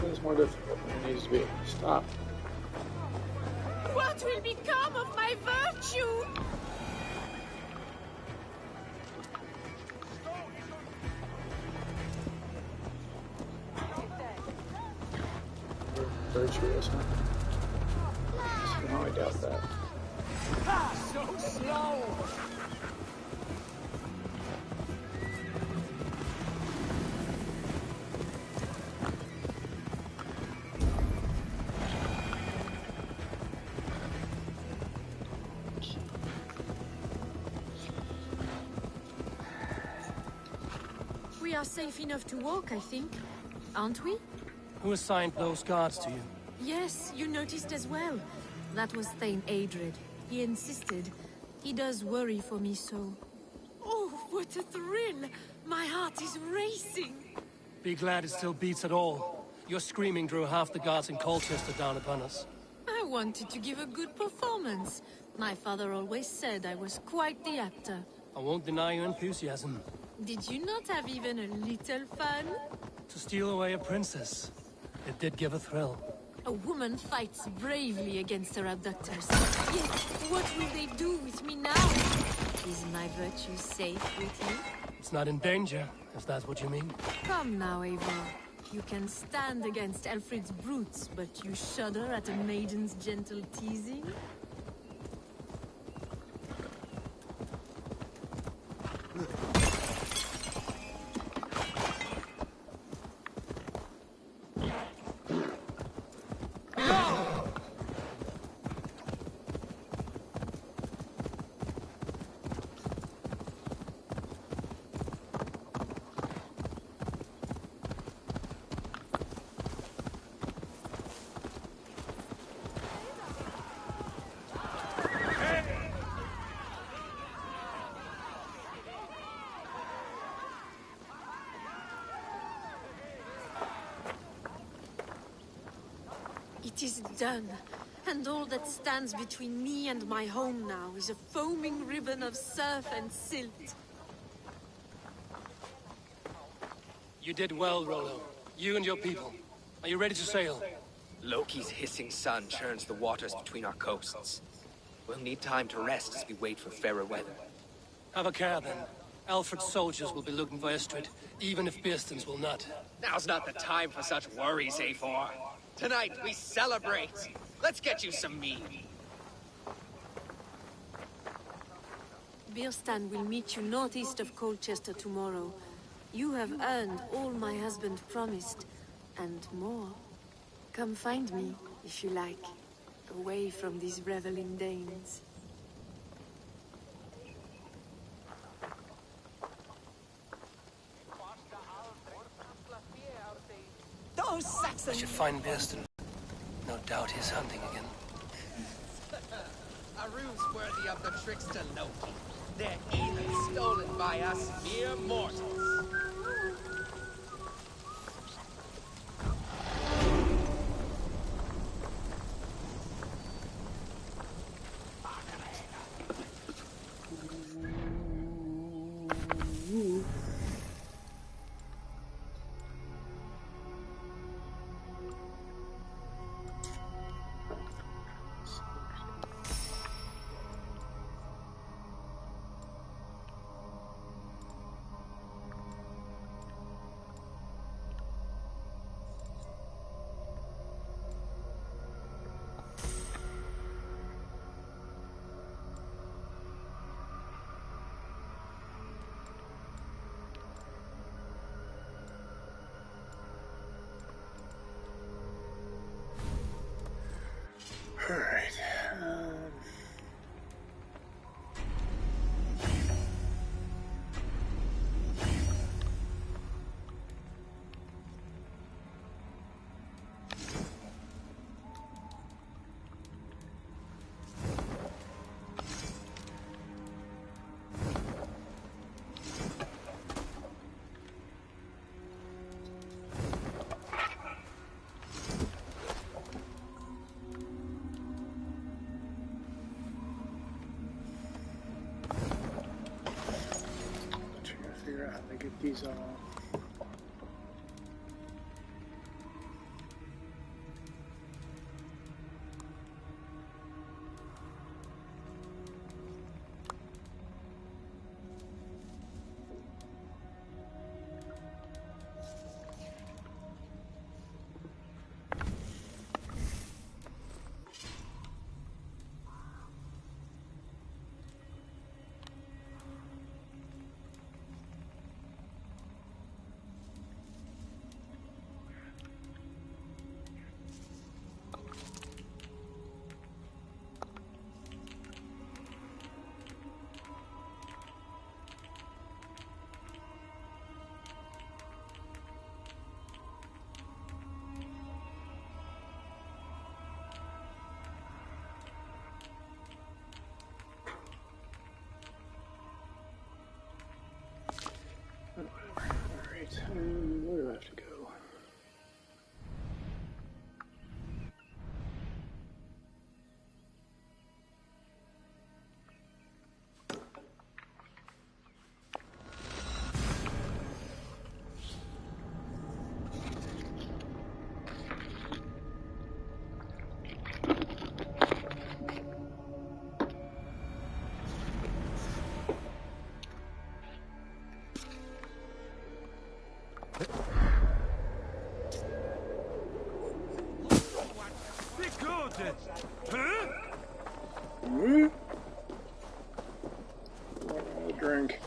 It's more difficult than it needs to be. Stop. What will become of my virtue? Virtuous, huh? No, I doubt that. So slow. We are safe enough to walk, I think. Aren't we? Who assigned those guards to you? Yes, you noticed as well. That was Thane Adred. He insisted. He does worry for me so. Oh, what a thrill! My heart is racing. Be glad it still beats at all. Your screaming drew half the guards in Colchester down upon us. I wanted to give a good performance. My father always said I was quite the actor. I won't deny your enthusiasm. Did you not have even a little fun? To steal away a princess. It did give a thrill. A woman fights bravely against her abductors. Yet, what will they do with me now? Is my virtue safe with you? It's not in danger, if that's what you mean. Come now, Eivor. You can stand against Alfred's brutes, but you shudder at a maiden's gentle teasing? It is done, and all that stands between me and my home now is a foaming ribbon of surf and silt. You did well, Rollo. You and your people. Are you ready to sail? Loki's hissing sun churns the waters between our coasts. We'll need time to rest as we wait for fairer weather. Have a care, then. Alfred's soldiers will be looking for Estrid, even if Bearstons will not. Now's not the time for such worries, Eivor. Tonight, we celebrate. Let's get you some mead. Bearstan will meet you northeast of Colchester tomorrow. You have earned all my husband promised, and more. Come find me, if you like, away from these reveling Danes. Those Saxons! I should find Bearston. No doubt he's hunting again. A ruse worthy of the trickster Loki. They're even stolen by us mere mortals. Alright. Trying to figure out how to get these off. Alright, where do I have to go? Drink.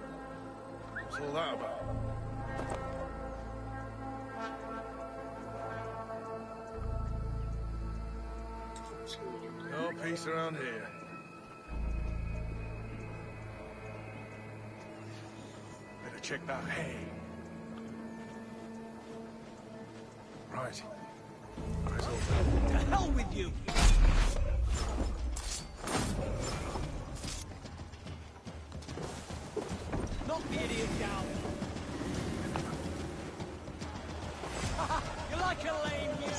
What's all that about? No peace around here. Better check that hay. Right. Eyes open. To hell with you! Knock the idiot down! You're like a lame mule!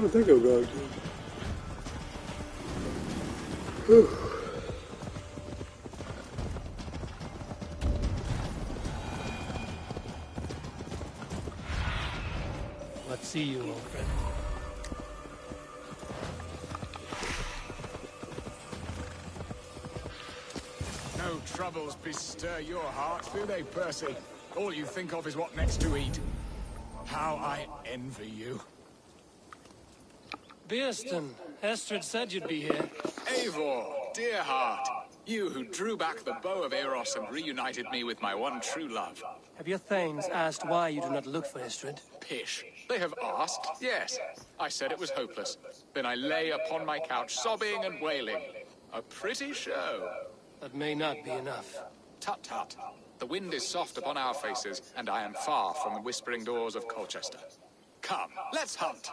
don't think he'll go again. Whew. Let's see you, old friend. No troubles bestir your heart, do they, Percy? All you think of is what next to eat. How I envy you. Beerston, Estrid said you'd be here. Eivor, dear heart, you who drew back the bow of Eros and reunited me with my one true love. Have your thanes asked why you do not look for Estrid? Pish. They have asked, yes. I said it was hopeless. Then I lay upon my couch, sobbing and wailing. A pretty show. That may not be enough. Tut tut. The wind is soft upon our faces, and I am far from the whispering doors of Colchester. Come, let's hunt.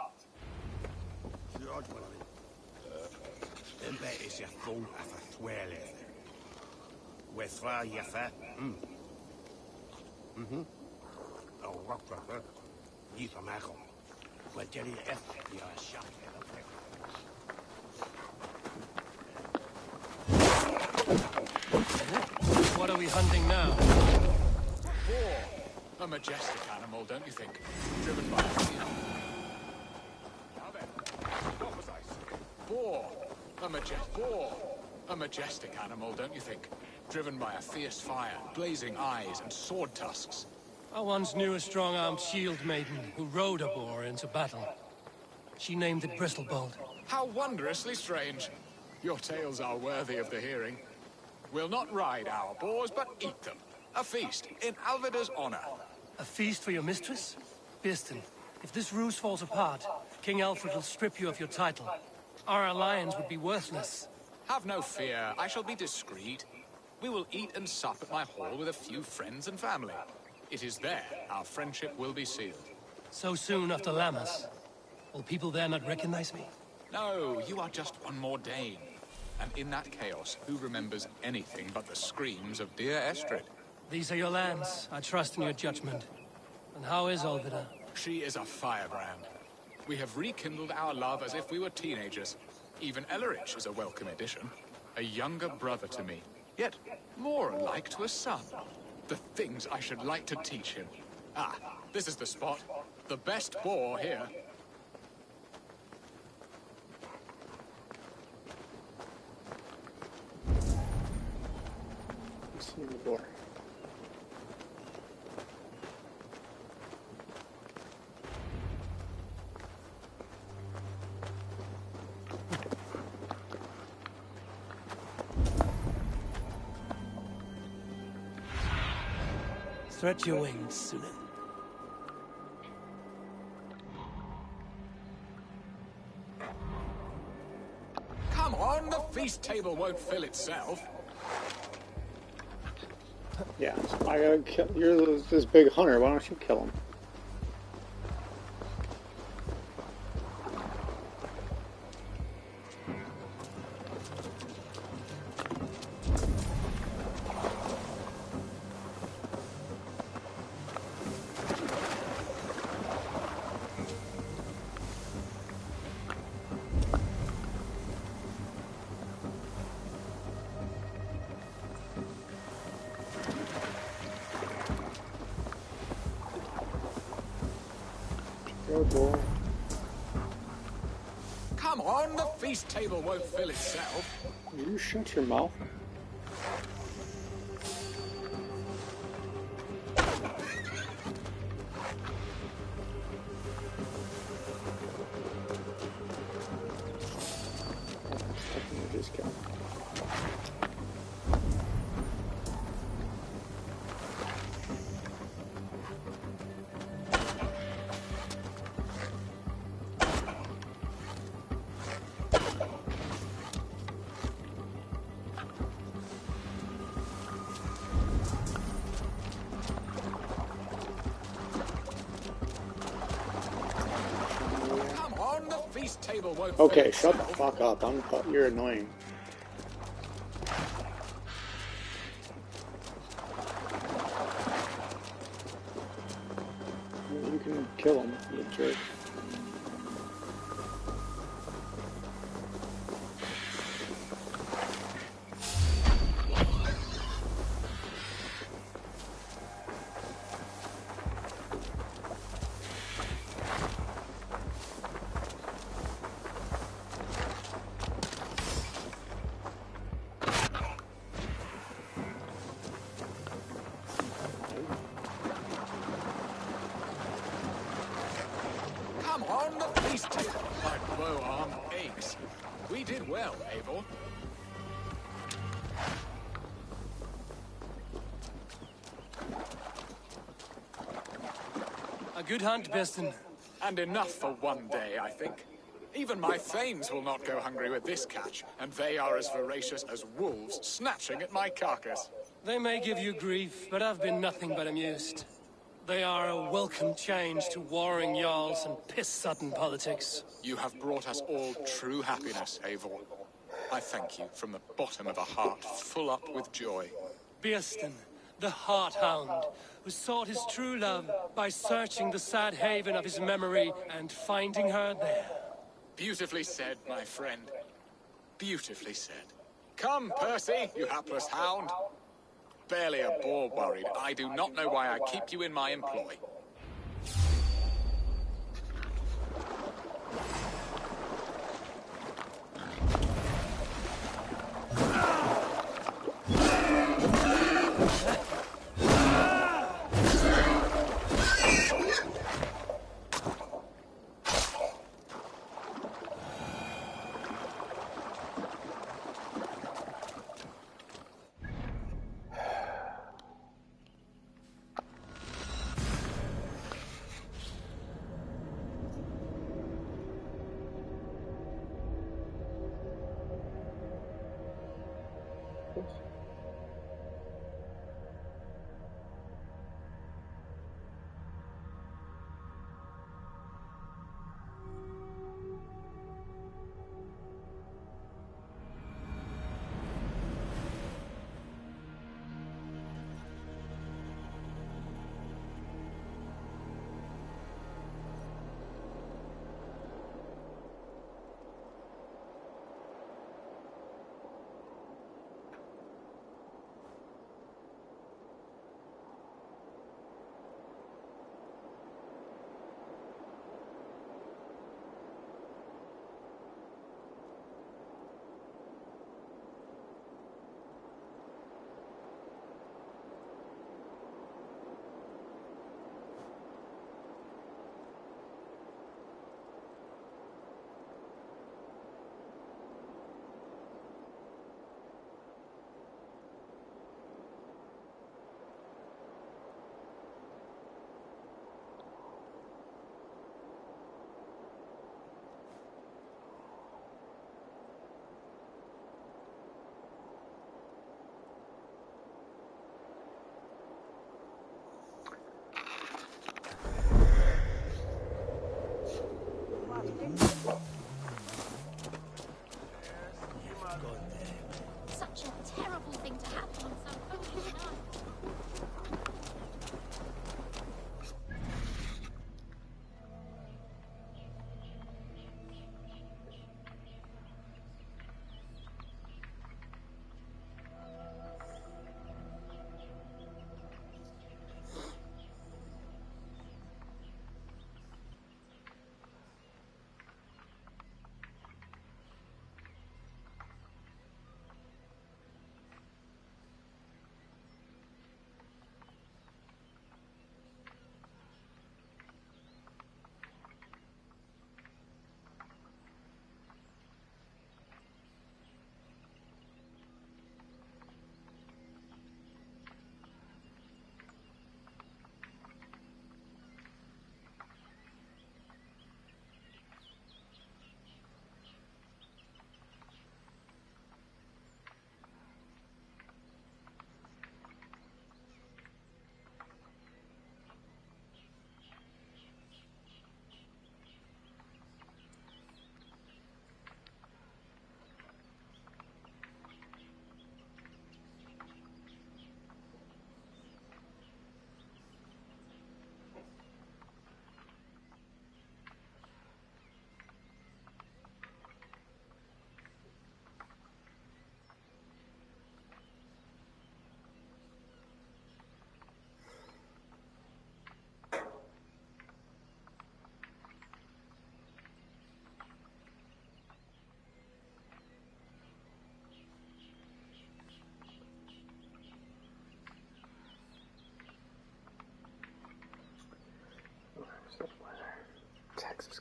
What are we hunting now? Boar. A majestic animal, don't you think? Driven by a Now then, what was I saying? Boar. A majestic animal, don't you think? Driven by a fierce fire, blazing eyes, and sword tusks. I once knew a strong-armed shield maiden who rode a boar into battle. She named it Bristlebolt. How wondrously strange. Your tales are worthy of the hearing. We'll not ride our boars, but eat them. A feast, in Alvida's honor. A feast for your mistress? Beerston, if this ruse falls apart, King Alfred will strip you of your title. Our alliance would be worthless. Have no fear, I shall be discreet. We will eat and sup at my hall with a few friends and family. It is there our friendship will be sealed. So soon after Lammas? Will people there not recognize me? No, you are just one more Dane. And in that chaos, who remembers anything but the screams of dear Estrid? These are your lands. I trust in your judgment. And how is Alvida? She is a firebrand. We have rekindled our love as if we were teenagers. Even Ellerich is a welcome addition. A younger brother to me, yet more alike to a son. The things I should like to teach him. Ah, this is the spot. The best boar here. See the boar. Stretch your wings, Sunan. Come on, the feast table won't fill itself. Yeah, so I gotta kill. You're this big hunter. Why don't you kill him? Boy. Come on, the feast table won't fill itself. Will you shut your mouth? Just kill. Okay, shut the fuck up. You're annoying. You can kill him, you jerk. on the feast table. My bow arm aches. We did well, Eivor. A good hunt, Beston. And enough for one day, I think. Even my thanes will not go hungry with this catch, and they are as voracious as wolves snatching at my carcass. They may give you grief, but I've been nothing but amused. They are a welcome change to warring jarls and piss-sudden politics. You have brought us all true happiness, Eivor. I thank you from the bottom of a heart full up with joy. Beston, the Heart-Hound, who sought his true love by searching the sad haven of his memory and finding her there. Beautifully said, my friend. Beautifully said. Come, Percy, you hapless hound. Barely a boar worried. I do not know why I keep you in my employ.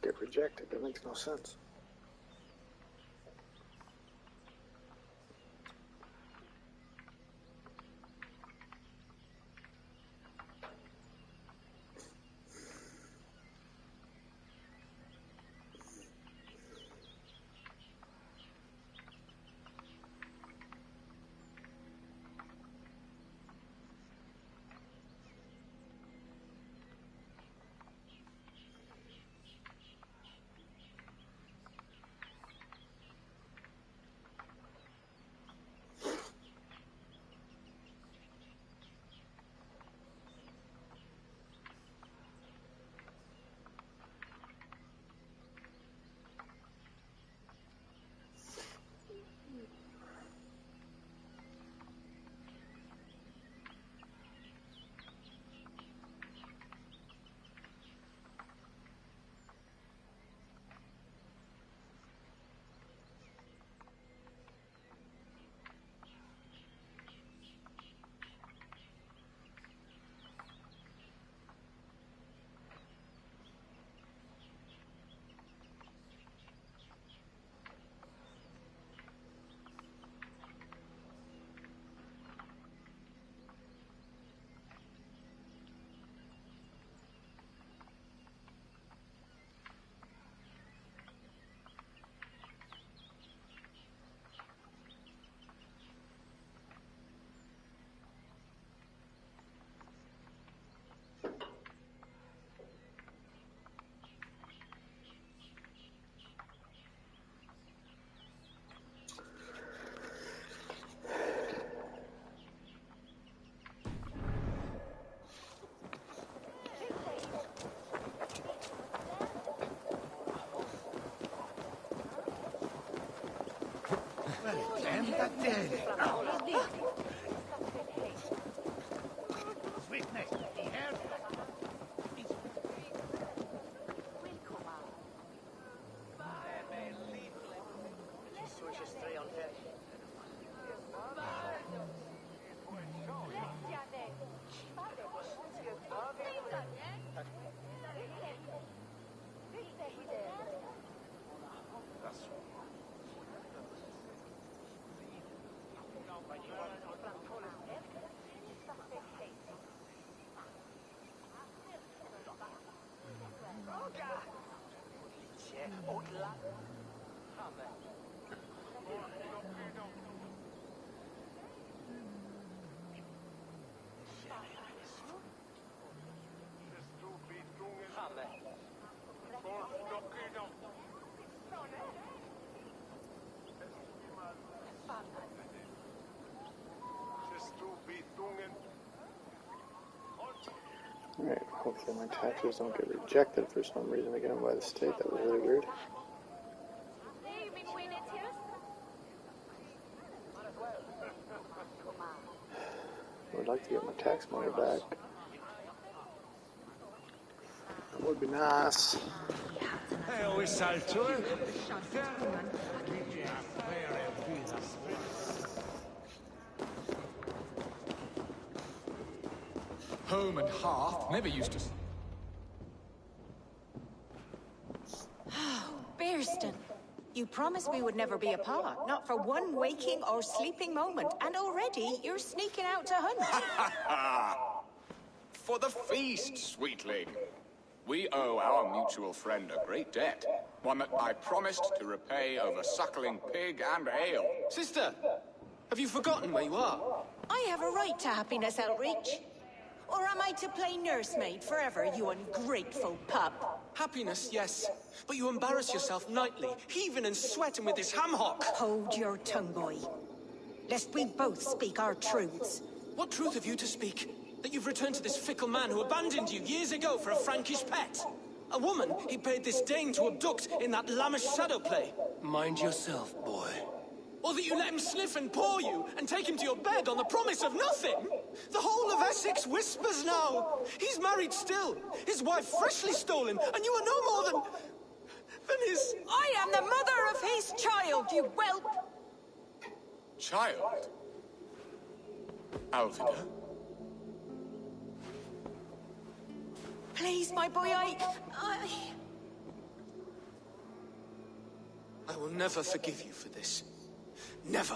get rejected. That makes no sense. Alright, hopefully my taxes don't get rejected for some reason again by the state. That was really weird. I would like to get my tax money back. That would be nice. Home and hearth never used to... Bearston, you promised we would never be apart, not for one waking or sleeping moment, and already you're sneaking out to hunt. For the feast, sweetling. We owe our mutual friend a great debt. One that I promised to repay over suckling pig and ale. Sister, have you forgotten where you are? I have a right to happiness, Outreach. Or am I to play nursemaid forever, you ungrateful pup? Happiness, yes. But you embarrass yourself nightly, heaving and sweating with this ham-hock. Hold your tongue, boy. Lest we both speak our truths. What truth have you to speak? That you've returned to this fickle man who abandoned you years ago for a Frankish pet? A woman he paid this Dane to abduct in that lammish shadow play? Mind yourself, boy. Or that you let him sniff and paw you, and take him to your bed on the promise of nothing? The whole of Essex whispers now. He's married still, his wife freshly stolen, and you are no more than his... I am the mother of his child, you whelp! Child? Alvida? Please, my boy, I will never forgive you for this. Never.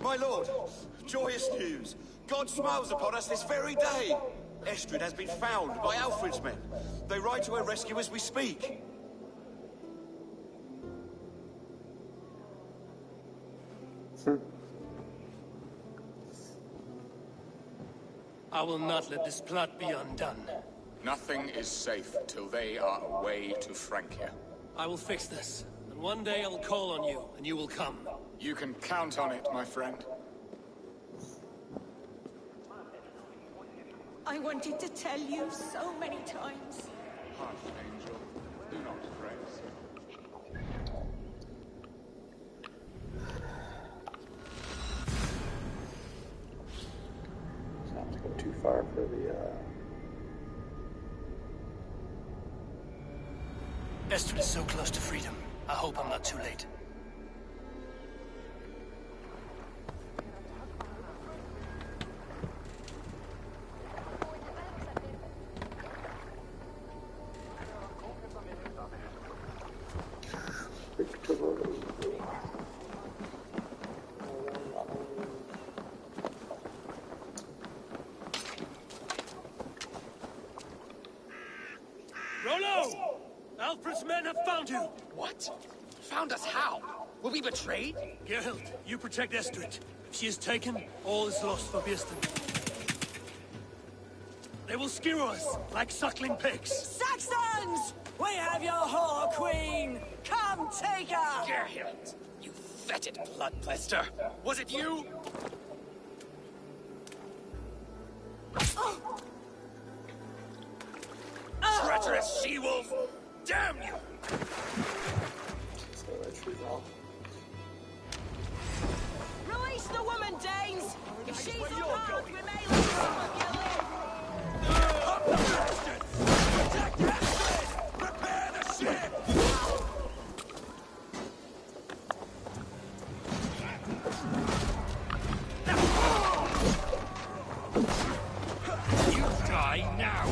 My lord, joyous news. God smiles upon us this very day. Estrid has been found by Alfred's men. They ride to her rescue as we speak. I will not let this plot be undone. Nothing is safe till they are away to Francia. I will fix this, and one day I will call on you, and you will come. You can count on it, my friend. I wanted to tell you so many times. Hush, Angel. Do not fret. Sounds go too far for the, Estrid is so close to freedom. I hope I'm not too late. Rollo! Alfred's men have found you! What? Found us how? Were we betrayed? Gerhild, you protect Estrid. If she is taken, all is lost for Birsten. They will skewer us like suckling pigs. Saxons! We have your whore queen! Come take her! Gerhild, you fetid bloodblister! Was it you? Treacherous she-wolf! Damn you! Release the woman, Danes! If she's unharmed, we may let some of you live! Protect Estrid! Prepare the ship! You die now!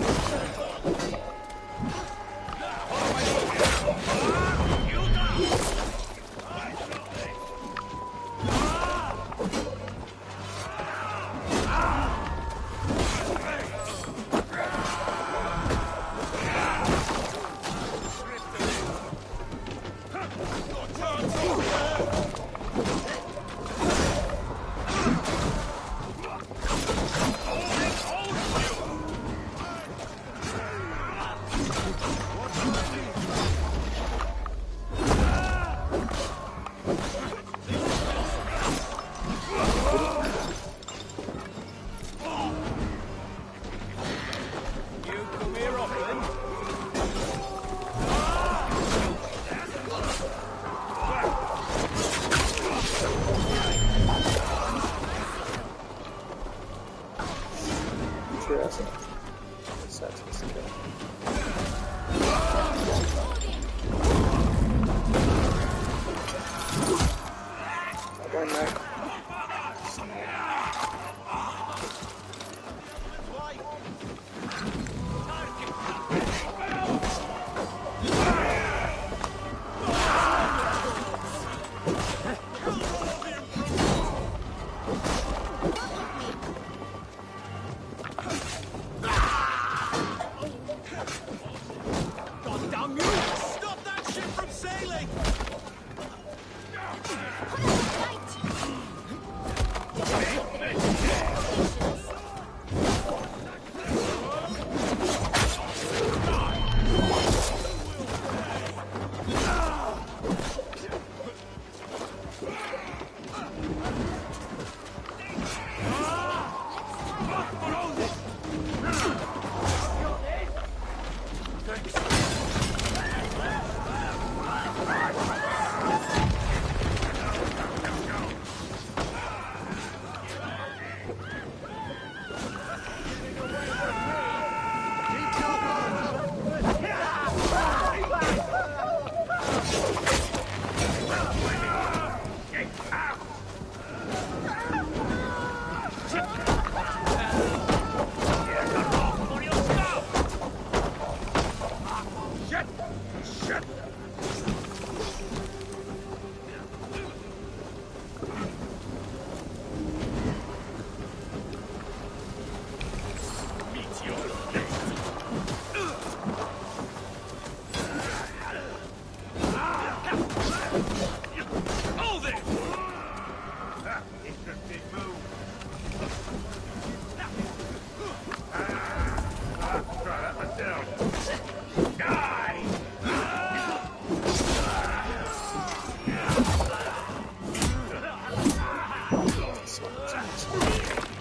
Shut.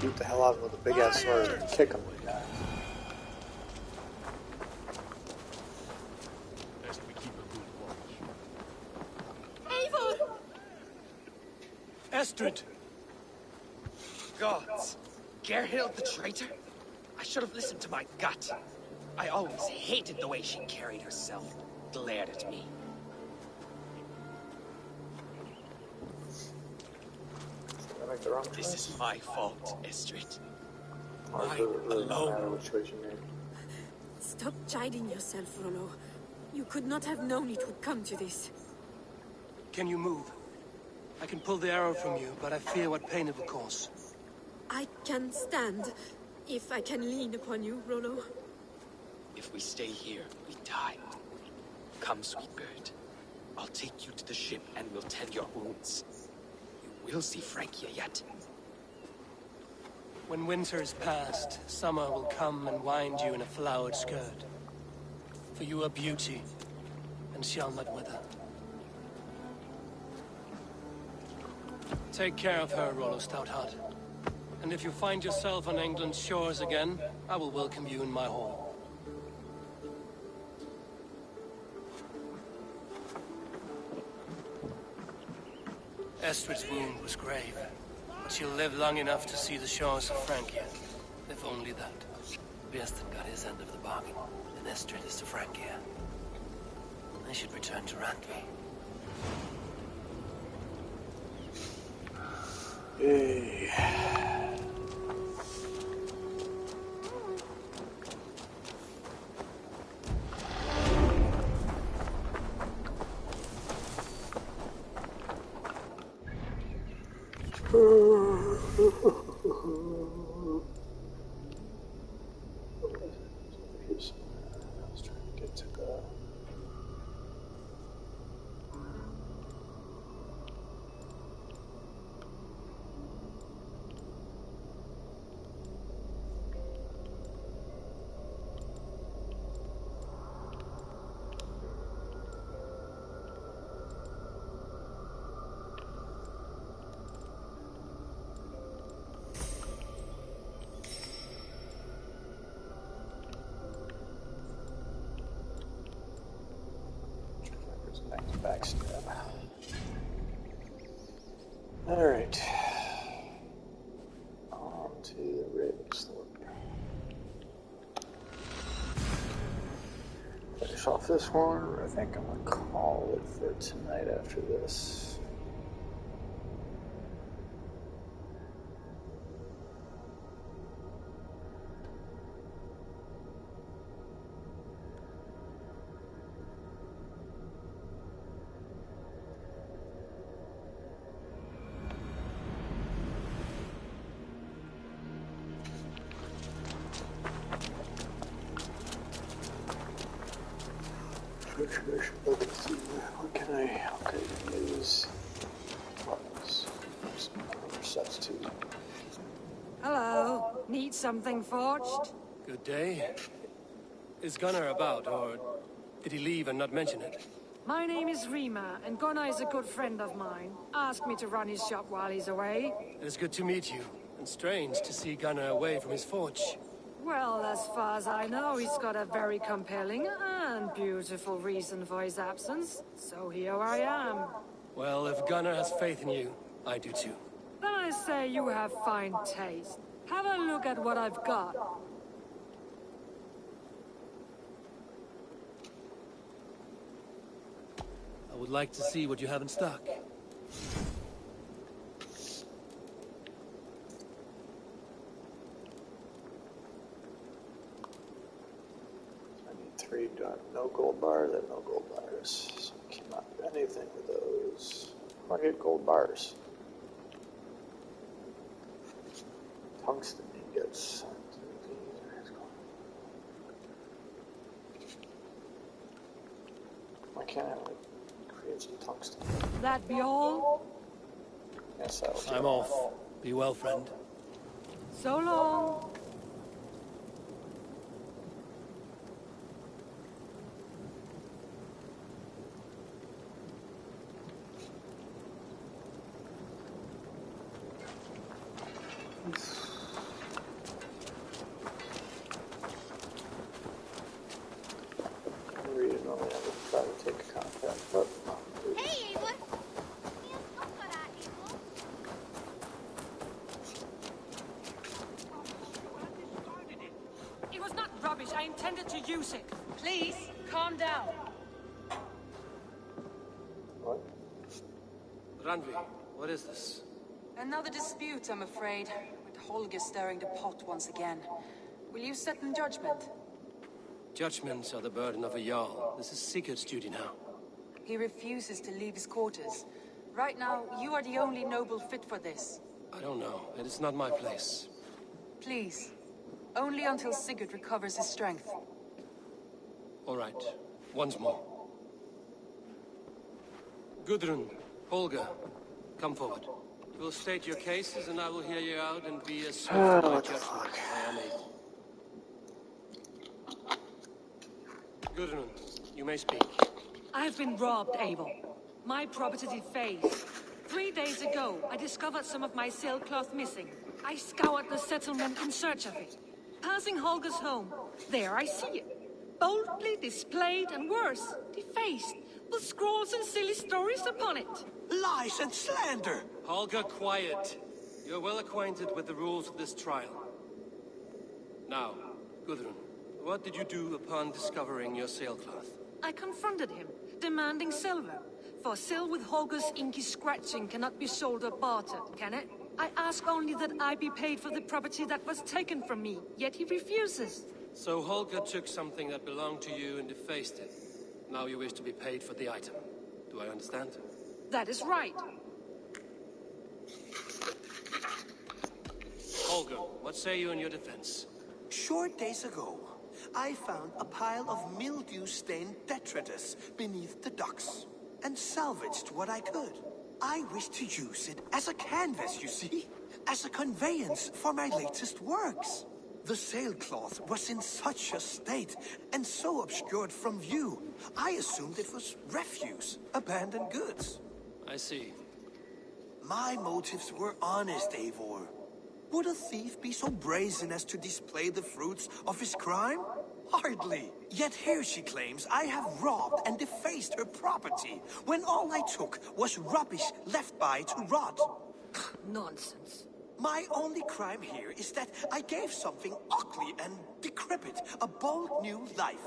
Beat the hell out of him with a big ass sword and kick him. Eivor! Estrid! Gods! Gerhild the traitor? I should have listened to my gut. I always hated the way she carried herself, glared at me. This is my fault, Estrid. Mine alone. Stop chiding yourself, Rollo. You could not have known it would come to this. Can you move? I can pull the arrow from you, but I fear what pain it will cause. I can stand, if I can lean upon you, Rollo. If we stay here, we die. Come, sweet bird. I'll take you to the ship and we'll tend your wounds. You will see Francia yet. When winter is past, summer will come and wind you in a flowered skirt. For you are beauty, and shall not wither. Take care of her, Rollo Stoutheart. And if you find yourself on England's shores again, I will welcome you in my hall. Estrid's wound was grave, but she'll live long enough to see the shores of Francia. If only that. Bieston got his end of the bargain, and Estrid is to Francia. I should return to Randvi. Hey. Let's try to get to the... Backstab. Alright. On to the Ravensthorpe. Finish off this one. I think I'm gonna call it for tonight after this. What can I use? Buttons. Substitute. Hello. Need something forged? Good day. Is Gunnar about, or did he leave and not mention it? My name is Rima, and Gunnar is a good friend of mine. Asked me to run his shop while he's away. It is good to meet you, and strange to see Gunnar away from his forge. Well, as far as I know, he's got a very compelling and beautiful reason for his absence. So here I am. Well, if Gunnar has faith in you, I do too. Then I say you have fine taste. Have a look at what I've got. I would like to see what you have in stock. I need 3 do have no gold bars. I have no gold bars. So I cannot do anything with those. How do I get gold bars? Tungsten ingots. Why can't I like create some tungsten? That be all? Yes, I'm off. Be well, friend. So long. Read it normally. I would try to take contact, but Hey, Eivor! It was not rubbish. I intended to use it. Please, calm down. What? Randvi, what is this? Another dispute, I'm afraid, with Holger stirring the pot once again. Will you set in judgment? Judgments are the burden of a Jarl. This is Sigurd's duty now. He refuses to leave his quarters. Right now, you are the only noble fit for this. I don't know. It is not my place. Please. Only until Sigurd recovers his strength. All right. Once more. Gudrun, Holger, come forward. You will state your cases, and I will hear you out and be as swift in my judgment as I am able. Gudrun, you may speak. I've been robbed, Eivor. My property defaced. 3 days ago, I discovered some of my sailcloth missing. I scoured the settlement in search of it. Passing Holger's home, there I see it. Boldly displayed and worse, defaced, with scrolls and silly stories upon it. Lies and slander! Holger, quiet. You're well acquainted with the rules of this trial. Now, Gudrun, what did you do upon discovering your sailcloth? I confronted him, demanding silver. For sil with Holger's inky scratching cannot be sold or bartered, can it? I ask only that I be paid for the property that was taken from me, yet he refuses. So Holger took something that belonged to you and defaced it. Now you wish to be paid for the item. Do I understand? That is right. Holger, what say you in your defense? Short days ago, I found a pile of mildew-stained detritus beneath the docks, and salvaged what I could. I wish to use it as a canvas, you see? As a conveyance for my latest works. The sailcloth was in such a state, and so obscured from view, I assumed it was refuse, abandoned goods. I see. My motives were honest, Eivor. Would a thief be so brazen as to display the fruits of his crime? Hardly. Yet here she claims I have robbed and defaced her property, when all I took was rubbish left by to rot. Nonsense. My only crime here is that I gave something ugly and decrepit a bold new life.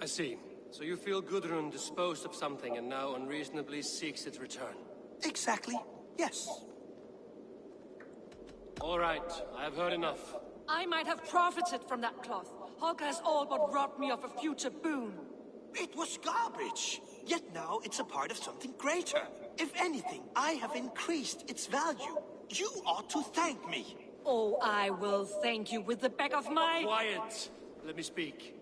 I see. So you feel Gudrun disposed of something and now unreasonably seeks its return? Exactly, yes. All right, I have heard enough. I might have profited from that cloth. Holger has all but robbed me of a future boon. It was garbage. Yet now it's a part of something greater. If anything, I have increased its value. You ought to thank me. Oh, I will thank you with the back of my... Quiet! Let me speak.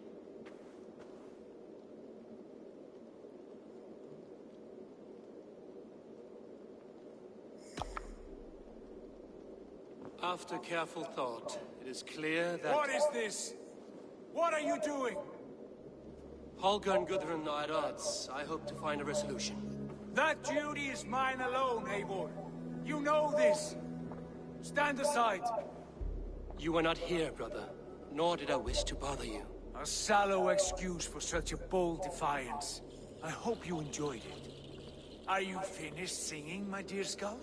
After careful thought, it is clear that... What is this? What are you doing? Holger and Gudrun are at odds. I hope to find a resolution. That duty is mine alone, Eivor. You know this. Stand aside. You were not here, brother. Nor did I wish to bother you. A sallow excuse for such a bold defiance. I hope you enjoyed it. Are you finished singing, my dear Skull?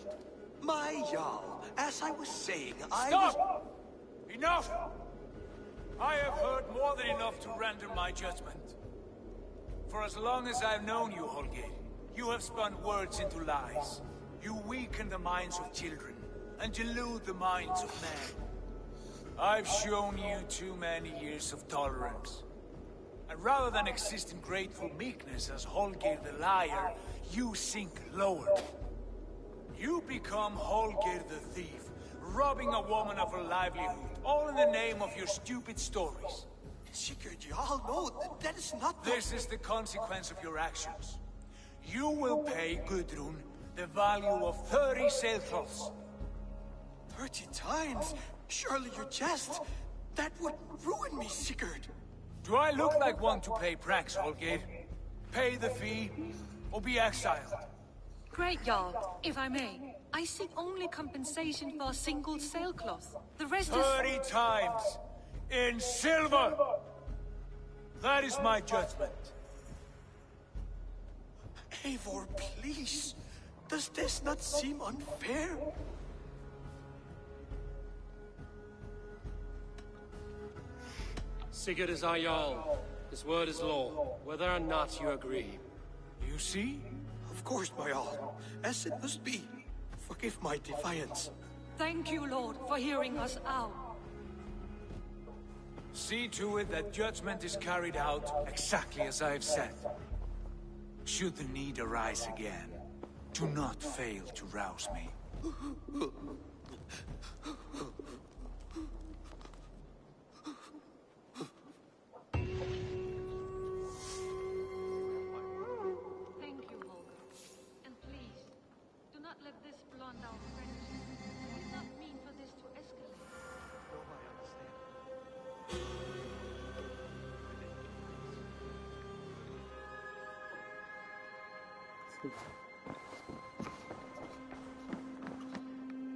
My Jarl, as I was saying, Stop! Enough! I have heard more than enough to render my judgment. For as long as I've known you, Holger, you have spun words into lies. You weaken the minds of children, and delude the minds of men. I've shown you too many years of tolerance. And rather than exist in grateful meekness as Holger the liar, you sink lower. You become Holger the thief, robbing a woman of her livelihood, all in the name of your stupid stories. Sigurd, you all know that is not the... This is the consequence of your actions. You will pay Gudrun the value of 30 sailcloths. 30 times? Surely you jest. That would ruin me, Sigurd. Do I look like one to play pranks, Holger? Pay the fee, or be exiled. Great, Jarl. If I may, I seek only compensation for a single sailcloth. The rest is... 30 times! In silver! That is my judgment. Eivor, please. Does this not seem unfair? Sigurd is our Jarl. His word is law, whether or not you agree. You see? Of course, my all. As it must be. Forgive my defiance. Thank you, Lord, for hearing us out. See to it that judgment is carried out exactly as I have said. Should the need arise again, do not fail to rouse me. Thank you, Holger. And please, do not let this blunt our friendship. I did not mean for this to escalate.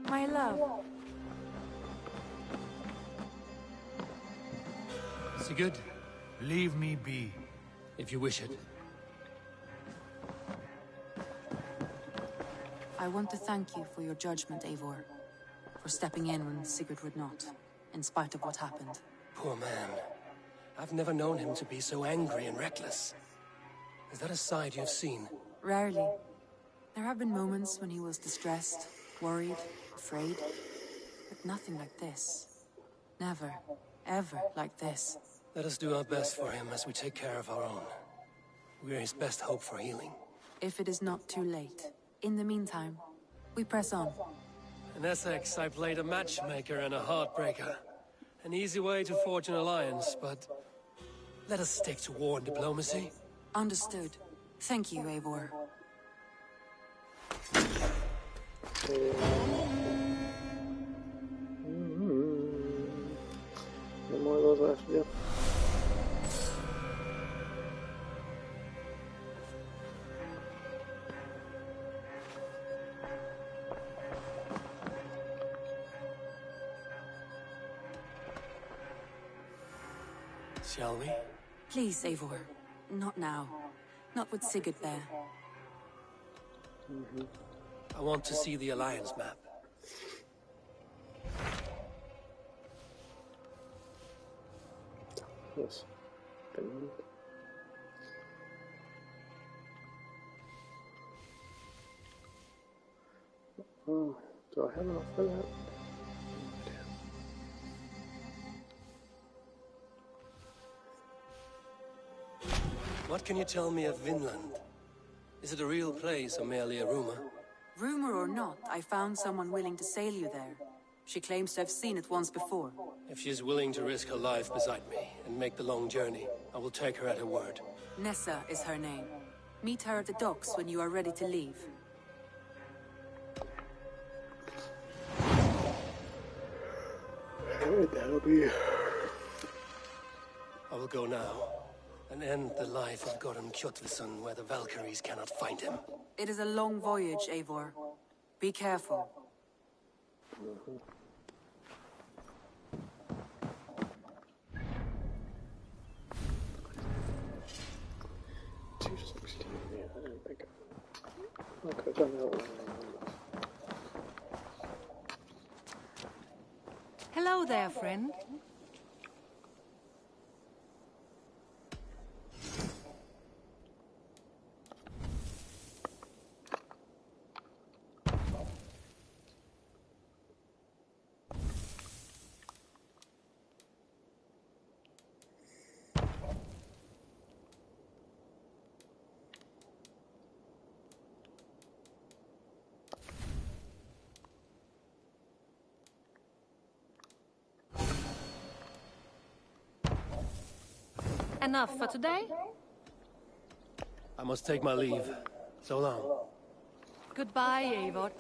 My love. Sigurd, leave me be. If you wish it. I want to thank you for your judgment, Eivor. For stepping in when Sigurd would not, in spite of what happened. Poor man. I've never known him to be so angry and reckless. Is that a side you've seen? Rarely. There have been moments when he was distressed, worried, afraid. But nothing like this. Never, ever like this. Let us do our best for him as we take care of our own. We're his best hope for healing. If it is not too late. In the meantime, we press on. In Essex, I played a matchmaker and a heartbreaker. An easy way to forge an alliance, but... let us stick to war and diplomacy. Understood. Thank you, Eivor. No more of those left, yep. Shall we? Please, Eivor. Not now. Not with Sigurd there. I want to see the Alliance map. Yes. Finland. Oh, do I have enough for that? What can you tell me of Vinland? Is it a real place or merely a rumor? Rumor or not, I found someone willing to sail you there. She claims to have seen it once before. If she is willing to risk her life beside me and make the long journey, I will take her at her word. Nessa is her name. Meet her at the docks when you are ready to leave. Alright, that'll be... I will go now, and end the life of Goran Kjotveson where the Valkyries cannot find him. It is a long voyage, Eivor. Be careful. Mm-hmm. Yeah, I didn't think I could have done that one. Hello there, friend. Enough for today? I must take my leave. So long. Goodbye, Eivor.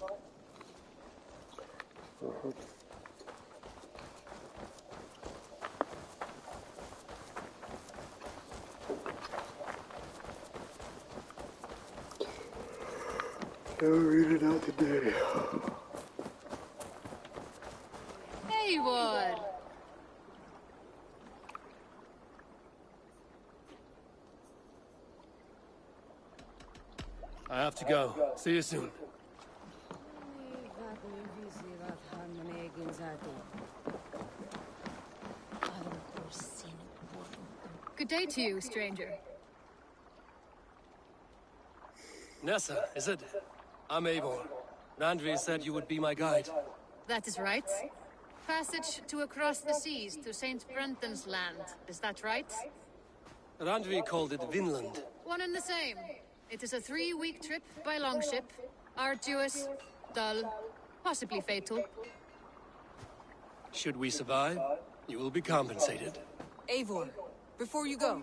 I'll read it out today. Eivor! I have to go. See you soon. Good day to you, stranger. Nessa, is it? I'm Eivor. Randvi said you would be my guide. That is right. Passage to across the seas to St. Brenton's land. Is that right? Randvi called it Vinland. One and the same. It is a 3-week trip by longship. Arduous, dull, possibly fatal. Should we survive, you will be compensated. Eivor, before you go,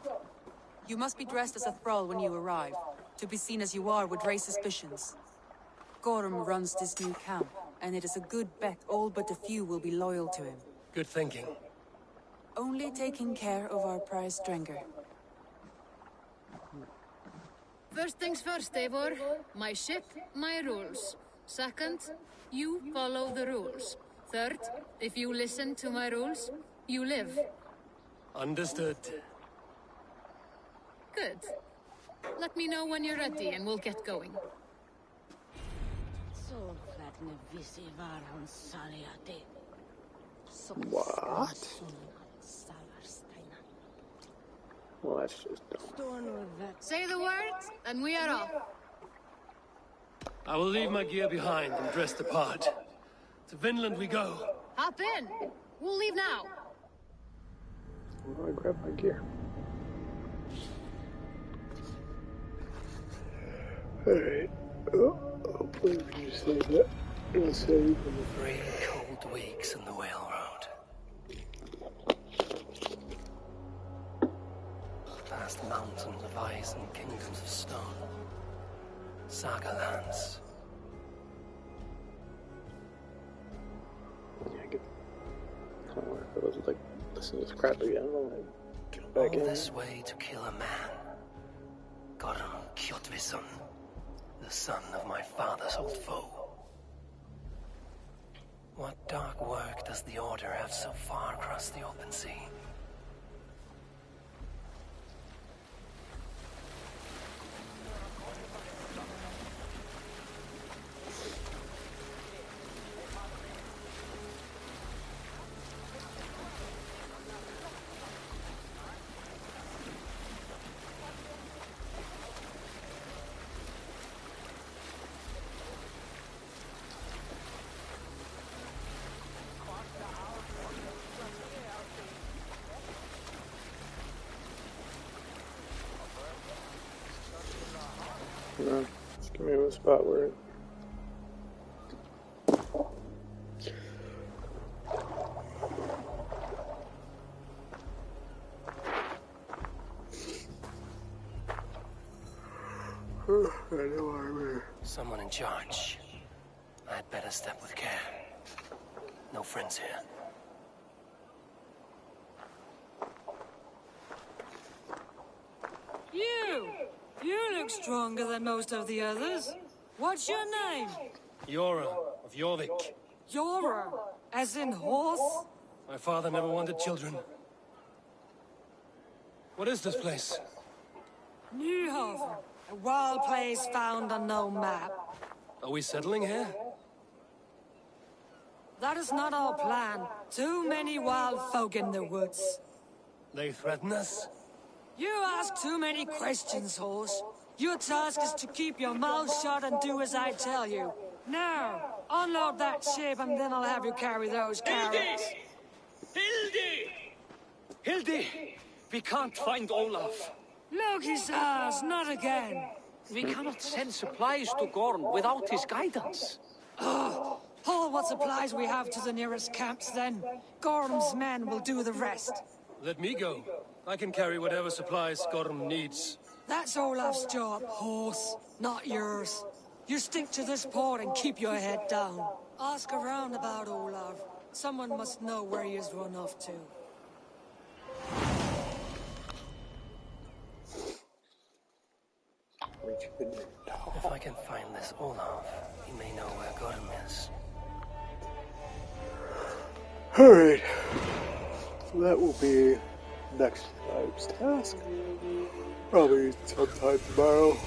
you must be dressed as a thrall when you arrive. To be seen as you are would raise suspicions. Gorm runs this new camp, and it is a good bet all but a few will be loyal to him. Good thinking. Only taking care of our prize Strenger. First things first, Eivor. My ship, my rules. Second, you follow the rules. Third, if you listen to my rules, you live. Understood. Good. Let me know when you're ready and we'll get going. What? Well, that's just dumb. Say the word, and we are off. I will leave my gear behind and dress the part. To Vinland we go. Hop in. We'll leave now. Where do I grab my gear? Alright. Oh, hopefully we can just save that. We'll save. 3 cold weeks in the whale road. Past mountains of ice and kingdoms of stone. Saga lands. Yeah, I don't know if I was like listening to this crap again. I'll like get back in. All this way to kill a man. Gorm Kjotvisson, the son of my father's old foe. What dark work does the Order have so far across the open sea? No, just give me a spot where I know where I'm at. Someone in charge. I'd better step with care. No friends here. You look stronger than most of the others. What's your name? Yora of Jorvik. Yora, as in horse? My father never wanted children. What is this place? Newhoven, a wild place found on no map. Are we settling here? That is not our plan. Too many wild folk in the woods. They threaten us? You ask too many questions, horse. Your task is to keep your mouth shut and do as I tell you. Now, unload that ship and then I'll have you carry those carrots. Hildi! Hildi! We can't find Olaf. Loki's ass, not again. We cannot send supplies to Gorm without his guidance. Oh, haul what supplies we have to the nearest camps then. Gorm's men will do the rest. Let me go. I can carry whatever supplies Gorm needs. That's Olaf's job, horse, not yours. You stick to this port and keep your head down. Ask around about Olaf. Someone must know where he has run off to. If I can find this Olaf, he may know where Gorm is. Alright. That will be next time's task. Probably sometime tomorrow.